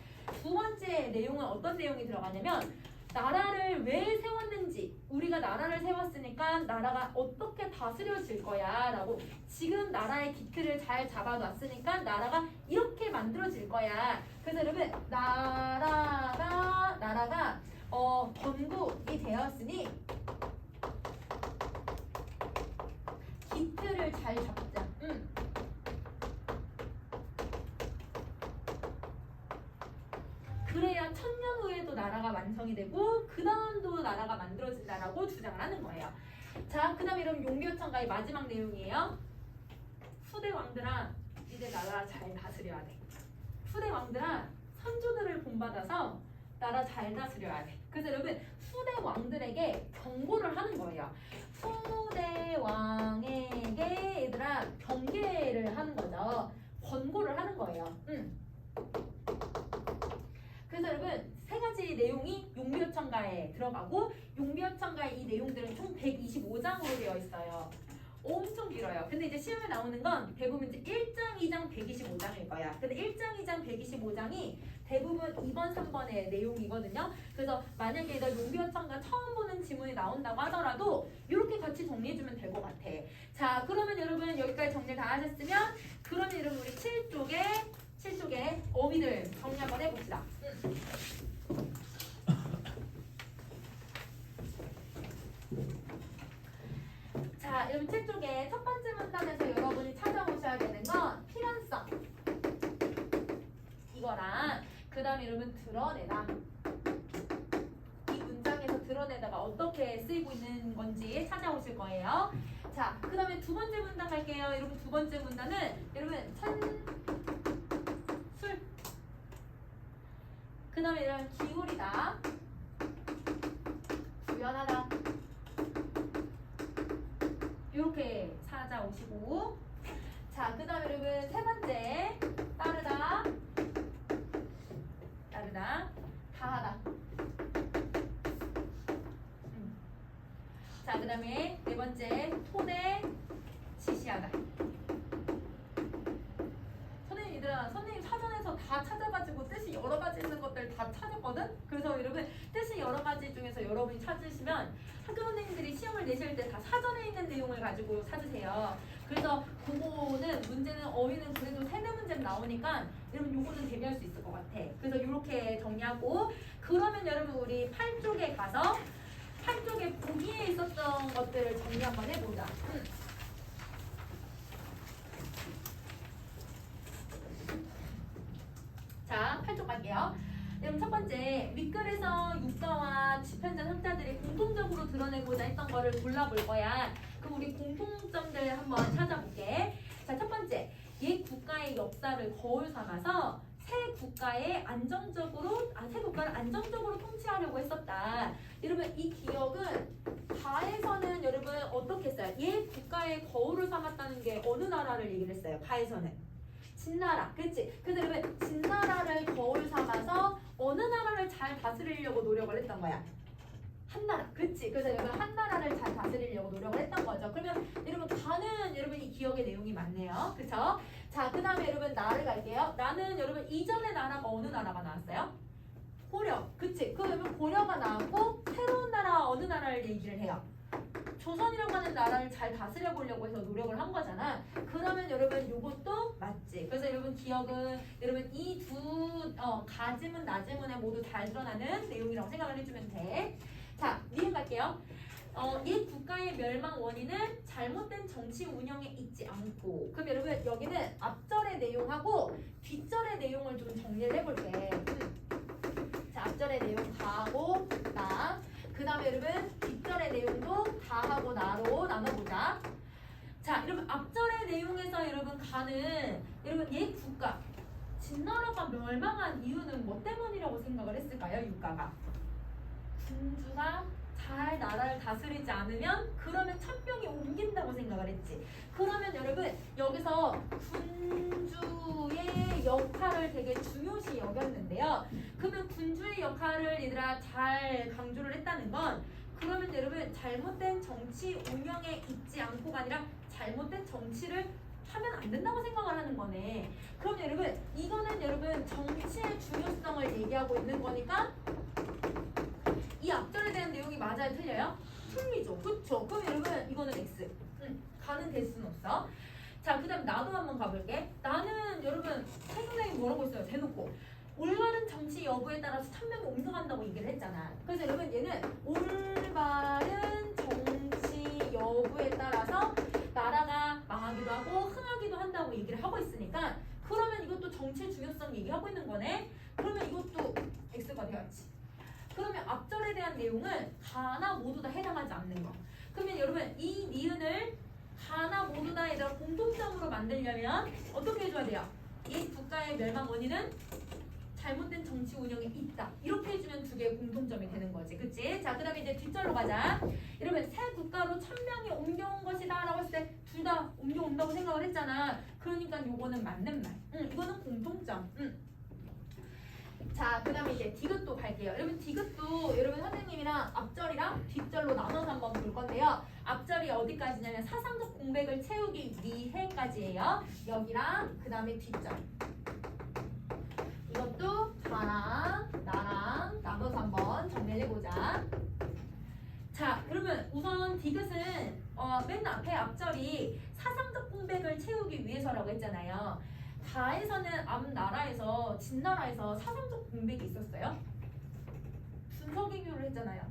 두 번째 내용은 어떤 내용이 들어가냐면 나라를 왜 세웠는지 우리가 나라를 세웠으니까 나라가 어떻게 다스려질 거야 라고 지금 나라의 기틀을 잘 잡아놨으니까 나라가 이렇게 만들어질 거야. 그래서 여러분 나라가 건국이 되었으니 기틀을 잘 잡자. 그래야 천년 후에도 나라가 완성이 되고 그 다음도 나라가 만들어진다라고 주장을 하는 거예요. 자, 그 다음에 이런 용비어천가의 마지막 내용이에요. 후대 왕들아 이제 나라 잘 다스려야 돼. 후대 왕들아 선조들을 본받아서 나라 잘 다스려야 돼. 그래서 여러분 후대 왕들에게 경고를 하는 거예요. 후대 왕에게 얘들아 경계를 하는 거죠. 권고를 하는 거예요. 국가에 들어가고 용비어천가의 이 내용들은 총 125장으로 되어 있어요. 엄청 길어요. 근데 이제 시험에 나오는 건 대부분 이제 1장, 2장, 125장일 거야. 근데 1장, 2장, 125장이 대부분 2번, 3번의 내용이거든요. 그래서 만약에 너 용비어천가 처음 보는 지문이 나온다고 하더라도 이렇게 같이 정리해주면 될 것 같아. 자, 그러면 여러분 여기까지 정리 다 하셨으면 그러면 여러분 우리 7쪽에 어휘들 정리 한번 해봅시다. 자, 여러분 7쪽에 첫 번째 문단에서 여러분이 찾아오셔야 되는 건 필연성 이거랑 그 다음에 여러분 드러내다 이 문장에서 드러내다가 어떻게 쓰이고 있는 건지 찾아오실 거예요. 자, 그 다음에 두 번째 문단 갈게요. 여러분 두 번째 문단은 여러분 술 그 다음에 이런 기울이다 구현하다 이렇게 찾아오시고 자, 그 다음에 여러분 세 번째 따르다 다하다 자, 그 다음에 네 번째 토대 지시하다. 선생님 사전에서 다 찾아가지고 뜻이 여러 가지 있는 것들 다 찾았거든? 그래서 여러분 뜻이 여러 가지 중에서 여러분이 찾으시면 학교 선생님들이 시험을 내실 때 다 사전에 있는 내용을 가지고 찾으세요. 그래서 그거는 문제는 어휘는 그래도 3-4문제는 나오니까 여러분 요거는 대비할 수 있을 것 같아. 그래서 이렇게 정리하고 그러면 여러분 우리 8쪽에 가서 8쪽에 보기에 있었던 것들을 정리 한번 해보자. 자, 8쪽 갈게요. 그럼 첫 번째, 윗글에서 육가와 지편자 상자들이 공통적으로 드러내고자 했던 거를 골라볼 거야. 그럼 우리 공통점들 한번 찾아볼게. 자, 첫 번째, 옛 국가의 역사를 거울 삼아서 새 국가를 안정적으로 통치하려고 했었다. 여러분 이 기억은 가에서는 여러분 어떻게 했어요? 옛 국가의 거울을 삼았다는 게 어느 나라를 얘기를 했어요? 가에서는 진나라, 그렇지? 그래서 여러분 진나라를 거울 삼아서 어느 나라를 잘 다스리려고 노력을 했던 거야? 한나라, 그렇지? 그래서 여러분 한나라를 잘 다스리려고 노력을 했던 거죠. 그러면 여러분 가는 여러분 이 기억의 내용이 많네요, 그렇죠? 자, 그 다음에 여러분 나를 갈게요. 나는 여러분 이전의 나라가 어느 나라가 나왔어요? 고려, 그치? 그 여러분 고려가 나왔고 새로운 나라 어느 나라를 얘기를 해요? 조선이라고 하는 나라를 잘 다스려 보려고 해서 노력을 한 거잖아. 그러면 여러분 요것도 맞지? 그래서 여러분 기억은 여러분 이 두 가지문 나지문에 모두 잘 드러나는 내용이라고 생각을 해주면 돼. 자, 니은 갈게요. 옛 국가의 멸망 원인은 잘못된 정치 운영에 있지 않고. 그럼 여러분 여기는 앞절의 내용하고 뒷절의 내용을 좀 정리를 해볼게. 자, 앞절의 내용 다하고 나. 그 다음에 여러분 뒷절의 내용도 다하고 나로 나눠보자. 자, 여러분 앞절의 내용에서 여러분 가는 여러분 옛 국가 진나라가 멸망한 이유는 뭐 때문이라고 생각을 했을까요? 유가가 군주가 잘 나라를 다스리지 않으면 그러면 천병이 옮긴다고 생각을 했지. 그러면 여러분 여기서 군주의 역할을 되게 중요시 여겼는데요. 그러면 군주의 역할을 얘들아 잘 강조를 했다는 건 그러면 여러분 잘못된 정치 운영에 있지 않고가 아니라 잘못된 정치를 하면 안 된다고 생각을 하는 거네. 그럼 여러분 이거는 여러분 정치의 중요성을 얘기하고 있는 거니까 이 앞절에 대한 내용이 맞아요? 틀려요? 틀리죠. 그쵸? 그럼 여러분 이거는 X. 가는 될 수는 없어. 자, 그 다음 나도 한번 가볼게. 나는 여러분 선생님이 뭐라고 했어요? 대놓고 올바른 정치 여부에 따라서 천명이 옮겨간다고 얘기를 했잖아. 그래서 여러분 얘는 올바른 정치 여부에 따라서 나라가 망하기도 하고 흥하기도 한다고 얘기를 하고 있으니까 그러면 이것도 정치의 중요성 얘기하고 있는 거네. 그러면 이것도 X가 되었지. 그러면 앞절에 대한 내용은 가나 모두 다 해당하지 않는 거. 그러면 여러분 이 니은을 가나 모두 다 얘들아 공통점으로 만들려면 어떻게 해줘야 돼요? 이 국가의 멸망 원인은 잘못된 정치 운영에 있다. 이렇게 해주면 두 개의 공통점이 되는 거지. 그치? 자, 그 다음에 이제 뒷절로 가자. 여러분 새 국가로 천명이 옮겨온 것이다 라고 했을 때 둘 다 옮겨온다고 생각을 했잖아. 그러니까 요거는 맞는 말. 이거는 공통점. 자, 그 다음에 이제 디귿도 갈게요. 여러분 디귿도 여러분 선생님이랑 앞절이랑 뒷절로 나눠서 한번 볼 건데요. 앞절이 어디까지냐면 사상적 공백을 채우기 위해까지예요. 여기랑 그 다음에 뒷절. 이것도 나랑 나눠서 한번 정리를 해보자. 자, 그러면 우선 디귿은 맨 앞에 앞절이 사상적 공백을 채우기 위해서라고 했잖아요. 다에서는 앞나라에서 진나라에서 사상적 공백이 있었어요. 분서갱유를 했잖아요.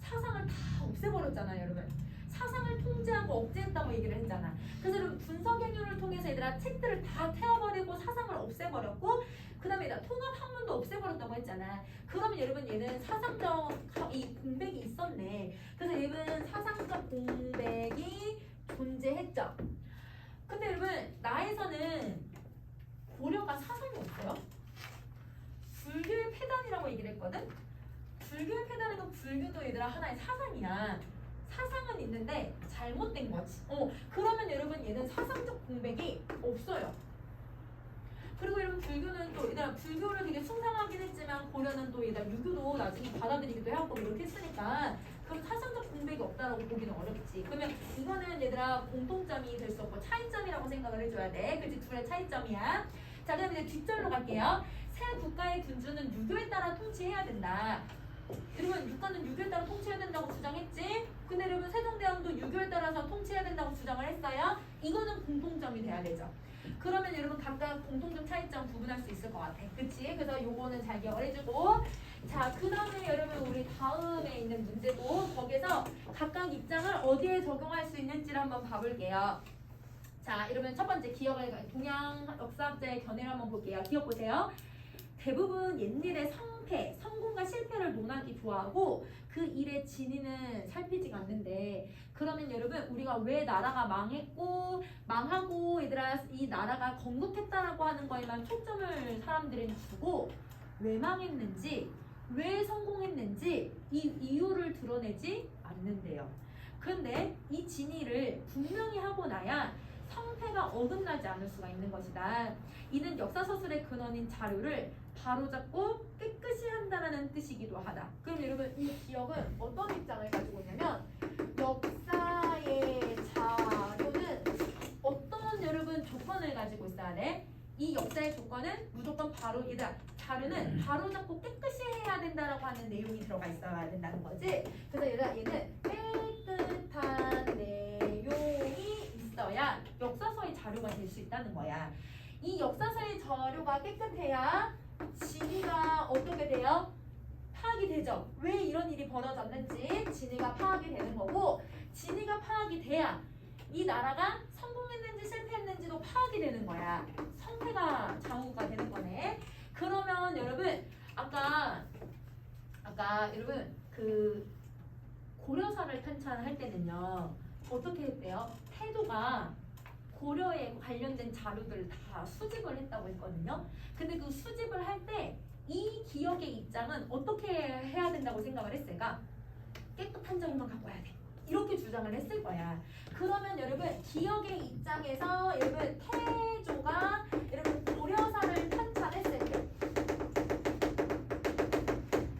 사상을 다 없애버렸잖아요, 여러분. 사상을 통제하고 억제했다고 얘기를 했잖아. 그래서 여러분 분서갱유를 통해서 얘들아 책들을 다 태워버리고 사상을 없애버렸고 그 다음에 통합 학문도 없애버렸다고 했잖아. 그러면 여러분 얘는 사상적 이 공백이 있었네. 그래서 얘는 사상적 공백이 존재했죠. 근데 여러분 나에서는 고려가 사상이 없어요. 불교의 폐단이라고 얘기를 했거든. 불교의 폐단은 그 불교도 얘들아 하나의 사상이야. 사상은 있는데 잘못된 거지. 그러면 여러분 얘는 사상적 공백이 없어요. 그리고 여러분 불교는 또 얘들아 불교를 되게 숭상하긴 했지만 고려는 또 얘들아 유교도 나중에 받아들이기도 하고 이렇게 했으니까 그럼 사상적 공백이 없다라고 보기는 어렵지. 그러면 이거는 얘들아 공통점이 될 수 없고 차이점이라고 생각을 해줘야 돼. 그치? 둘의 차이점이야. 자, 그럼 이제 뒷절로 갈게요. 새 국가의 군주는 유교에 따라 통치해야 된다. 여러분 육가는 유교에 따라 통치해야 된다고 주장했지? 근데 여러분 세종대왕도 유교에 따라서 통치해야 된다고 주장을 했어요. 이거는 공통점이 돼야 되죠. 그러면 여러분 각각 공통점 차이점 구분할 수 있을 것 같아. 그치? 그래서 요거는 잘 기억을 해주고 자, 그 다음에 여러분 우리 다음에 있는 문제도 거기서 각각 입장을 어디에 적용할 수 있는지를 한번 봐볼게요. 자, 여러분 첫 번째 기억을 동양 역사학자의 견해를 한번 볼게요. 기억 보세요. 대부분 옛일의 성패, 성공과 실패를 논하기 좋아하고 그 일의 진위는 살피지가 않는데 그러면 여러분 우리가 왜 나라가 망했고 망하고 얘들아 이 나라가 건국했다라고 하는 거에만 초점을 사람들은 두고 왜 망했는지 왜 성공했는지 이 이유를 드러내지 않는데요. 그런데 이 진위를 분명히 하고 나야 성패가 어긋나지 않을 수가 있는 것이다. 이는 역사서술의 근원인 자료를 바로잡고 깨끗이 한다는 뜻이기도 하다. 그럼 여러분 이 기억은 어떤 입장을 가지고 있냐면 역사의 자료는 어떤 여러분 조건을 가지고 있어야 돼? 이 역사의 조건은 무조건 바로 얘들아 자료는 바로잡고 깨끗이 해야 된다라고 하는 내용이 들어가 있어야 된다는 거지. 그래서 얘들아 얘는 깨끗한 내용이 있어야 역사서의 자료가 될 수 있다는 거야. 이 역사서의 자료가 깨끗해야 진위가 어떻게 돼요? 파악이 되죠. 왜 이런 일이 벌어졌는지 진위가 파악이 되는 거고 진위가 파악이 돼야 이 나라가 성공했는지 실패했는지도 파악이 되는 거야. 성패가 좌우가 되는 거네. 그러면 여러분 아까 여러분 그 고려사를 편찬할 때는요 어떻게 했대요? 태조가 고려에 관련된 자료들을 다 수집을 했다고 했거든요. 근데 그 수집을 할 때 이 기억의 입장은 어떻게 해야 된다고 생각을 했을까? 깨끗한 점만 갖고 와야 돼. 이렇게 주장을 했을 거야. 그러면 여러분 기억의 입장에서 여러분 태조가 여러분 고려사를 편찬했을 때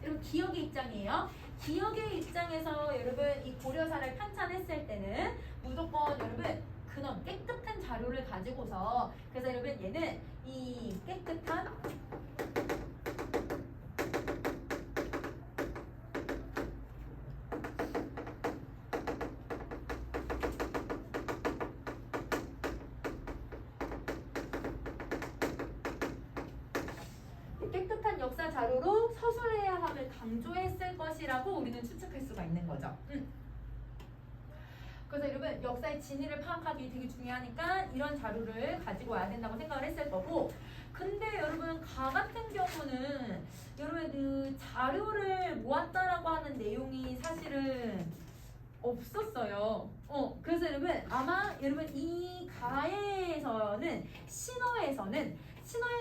여러분 기억의 입장이에요. 기억의 입장에서 여러분 이 고려사를 편찬했을 때는 무조건 여러분 근원 깨끗한 자료를 가지고서 그래서 여러분 얘는 이 깨끗한 역사 자료로 서술해야 함을 강조했을 것이라고 우리는 추측할 수가 있는 거죠. 그래서 여러분 역사의 진위를 파악하기 되게 중요하니까 이런 자료를 가지고 와야 된다고 생각을 했을 거고 근데 여러분 가 같은 경우는 여러분 그 자료를 모았다라고 하는 내용이 사실은 없었어요. 그래서 여러분 아마 여러분 이 가에서는 신어에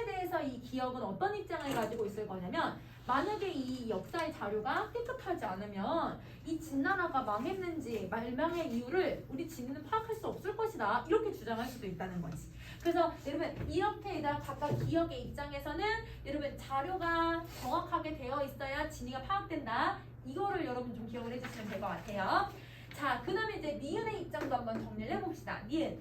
대해서 이 기억은 어떤 입장을 가지고 있을 거냐면 만약에 이 역사의 자료가 깨끗하지 않으면 이 진나라가 망했는지 말망의 이유를 우리 지문은 파악할 수 없을 것이다. 이렇게 주장할 수도 있다는 거지. 그래서 여러분 이렇게 각각 기억의 입장에서는 여러분 자료가 정확하게 되어 있어야 진위가 파악된다. 이거를 여러분 좀 기억을 해주시면 될 것 같아요. 자, 그 다음에 이제 니은의 입장도 한번 정리를 해봅시다. 니은.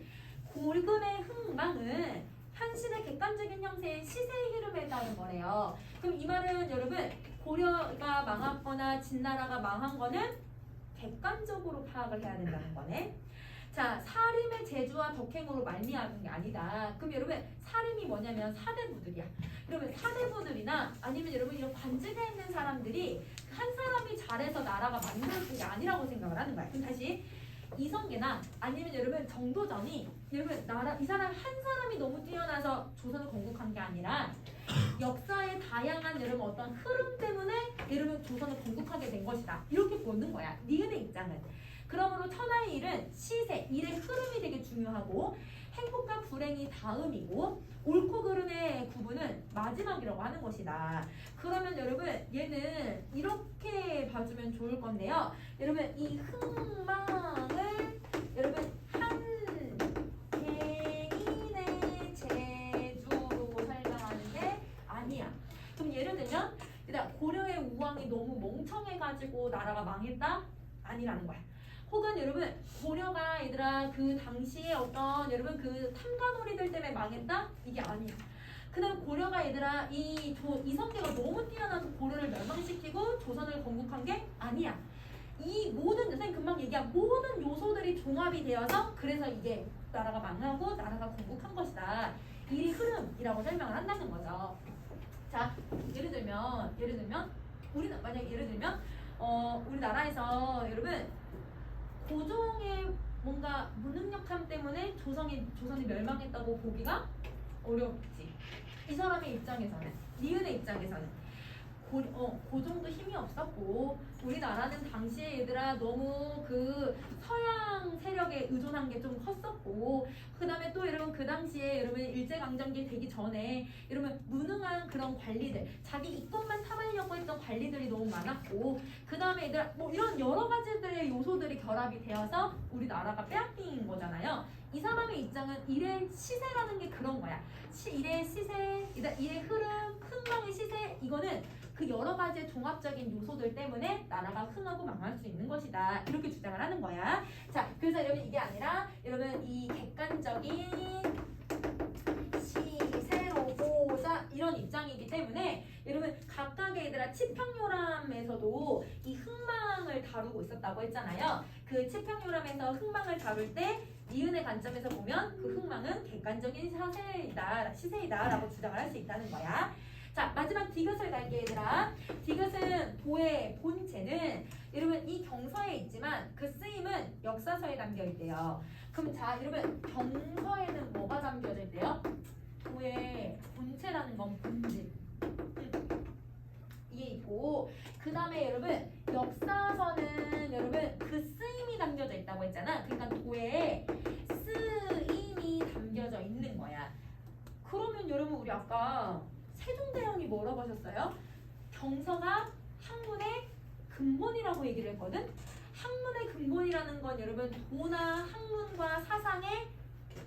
고금의 흥망은 현실의 객관적인 형태의 시세의 흐름에 해당하는 거래요. 그럼 이 말은 여러분 고려가 망했거나 진나라가 망한 거는 객관적으로 파악을 해야 된다는 거네. 자, 사림의 제주와 덕행으로 말미암은 게 아니다. 그럼 여러분 사림이 뭐냐면 사대부들이야. 여러분 사대부들이나 아니면 여러분 이런 관직에 있는 사람들이 한 사람이 잘해서 나라가 만들어진 게 아니라고 생각을 하는 거야. 그럼 다시 이성계나 아니면 여러분 정도전이 여러분 나라 이 사람 한 사람이 너무 뛰어나서 조선을 건국한 게 아니라 역사의 다양한 여러분 어떤 흐름 때문에 여러분 조선을 건국하게 된 것이다. 이렇게 보는 거야. 니은의 입장은. 그러므로 천하의 일은 시세, 일의 흐름이 되게 중요하고 행복과 불행이 다음이고 옳고 그름의 구분은 마지막이라고 하는 것이다. 그러면 여러분 얘는 이렇게 봐주면 좋을 건데요. 여러분 이 흥망을 여러분 한 개인의 제주로 설명하는 게 아니야. 그럼 예를 들면 일단 고려의 우왕이 너무 멍청해가지고 나라가 망했다? 아니라는 거야. 혹은 여러분 고려가 얘들아 그 당시에 어떤 여러분 그 탐관오리들 때문에 망했다? 이게 아니야. 그다음 고려가 얘들아 이성계가 너무 뛰어나서 고려를 멸망시키고 조선을 건국한 게 아니야. 이 모든 선생님 금방 얘기한 모든 요소들이 종합이 되어서 그래서 이게 나라가 망하고 나라가 건국한 것이다. 일이 흐름이라고 설명을 한다는 거죠. 자, 예를 들면 우리는 만약 예를 들면 우리나라에서 여러분 고종의 뭔가 무능력함 때문에 조선이 멸망했다고 보기가 어렵지. 이 사람의 입장에서는, 니은의 입장에서는 고종도 힘이 없었고 우리나라는 당시에 얘들아 너무 그 서양 세력에 의존한 게 좀 컸었고 그 다음에 또 여러분 그 당시에 여러분 일제강점기 되기 전에 여러분 무능한 그런 관리들 자기 이권만 탐하려고 했던 관리들이 너무 많았고 그 다음에 얘들아 뭐 이런 여러 가지들의 요소들이 결합이 되어서 우리나라가 빼앗긴 거잖아요. 이 사람의 입장은 일의 시세라는 게 그런 거야. 일의 시세, 일의 흐름, 흥망의 시세 이거는 그 여러 가지의 종합적인 요소들 때문에 나라가 흥하고 망할 수 있는 것이다. 이렇게 주장을 하는 거야. 자, 그래서 여러분 이게 아니라 여러분 이 객관적인 시세로 보자 이런 입장이기 때문에 여러분 각각의 얘들아 치평요람에서도 이 흥망을 다루고 있었다고 했잖아요. 그 치평요람에서 흥망을 다룰 때 니은의 관점에서 보면 그 흥망은 객관적인 시세이다 라고 주장을 할 수 있다는 거야. 자, 마지막 디귿을 갈게 얘들아. 디귿은 도의 본체는 여러분 이 경서에 있지만 그 쓰임은 역사서에 담겨 있대요. 그럼 자 여러분 경서에는 뭐가 담겨져 있대요? 도의 본체라는 건 본질 이게 있고 그 다음에 여러분 역사서는 여러분 그 쓰임이 담겨져 있다고 했잖아. 그러니까 도에 쓰임이 담겨져 있는 거야. 그러면 여러분 우리 아까 세종대왕이 뭐라고 하셨어요? 경서가 학문의 근본이라고 얘기를 했거든? 학문의 근본이라는 건 여러분 도나 학문과 사상의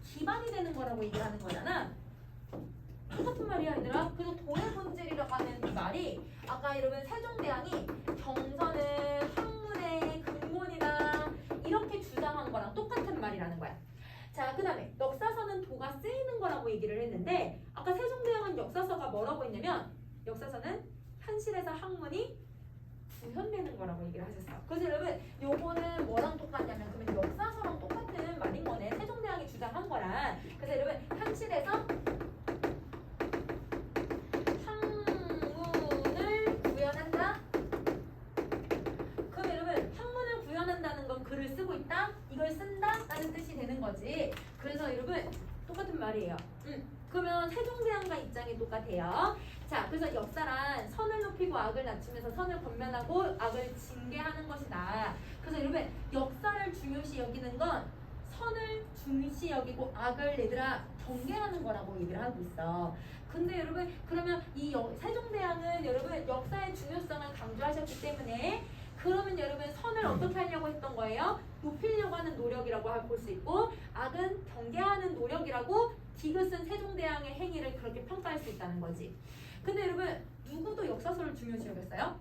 기반이 되는 거라고 얘기를 하는 거잖아. 똑같은 말이야 얘들아. 그래서 도의 본질이라고 하는 이 말이 아까 여러분 세종대왕이 경서는 학문의 근본이다 이렇게 주장한 거랑 똑같은 말이라는 거야. 자, 그 다음에 역사서는 도가 쓰이는 거라고 얘기를 했는데 아까 세종대왕은 역사서가 뭐라고 했냐면 역사서는 현실에서 학문이 구현되는 거라고 얘기를 하셨어. 그래서 여러분 요거는 뭐랑 똑같냐면 그러면 역사서랑 똑같은 말인 거네. 세종대왕이 주장한 거랑. 그래서 여러분 현실에서 학문을 구현한다. 그럼 여러분 학문을 구현한다는 건 글을 쓰고 있다? 이걸 쓴다? 라는 뜻이 되는 거지. 그래서 여러분 똑같은 말이에요. 그러면 세종대왕과 입장이 똑같아요. 자, 그래서 역사란 선을 높이고 악을 낮추면서 선을 권면하고 악을 징계하는 것이다. 그래서 여러분 역사를 중요시 여기는 건 선을 중시 여기고 악을 얘들아 경계하는 거라고 얘기를 하고 있어. 근데 여러분 그러면 이 세종대왕은 여러분 역사의 중요성을 강조하셨기 때문에 그러면 여러분 선을 어떻게 하려고 했던 거예요? 높이려고 하는 노력이라고 볼 수 있고 악은 경계하는 노력이라고 디귿은 세종대왕의 행위를 그렇게 평가할 수 있다는 거지. 근데 여러분 누구도 역사서를 중요시 여겼어요?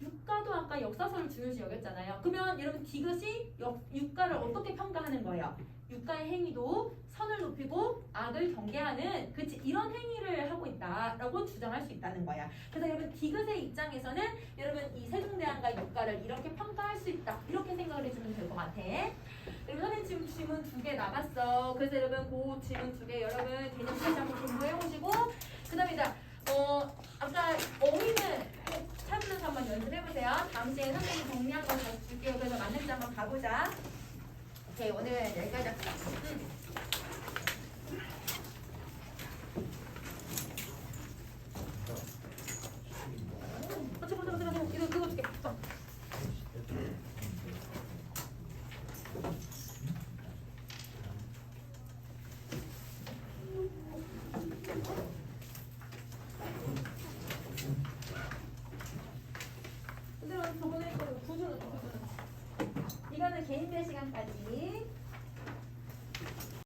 유가도 아까 역사서를 중요시 여겼잖아요. 그러면 여러분 디귿이 유가를 어떻게 평가하는 거예요? 유가의 행위도 선을 높이고 악을 경계하는 그치 이런 행위를 하고 있다라고 주장할 수 있다는 거야. 그래서 여러분 디귿의 입장에서는 여러분 이 세종대왕과 유가를 이렇게 평가할 수 있다 이렇게 생각을 해주면 될 것 같아. 여러분 선생님 지금 질문 2개 남았어. 그래서 여러분 그 질문 2개 여러분 개념 다시 한번 공부해 보시고 그 다음에 이제 아까 어휘는 찾으면서 한번 연습해보세요. 다음 주에 선생님 정리한 거 다시 줄게요. 그래서 맞는지 한번 가보자. 오케이, 오늘 여기까지 합시다. 그거 줄게. 저번에 거 구조는 이거는 개인별 시간까지.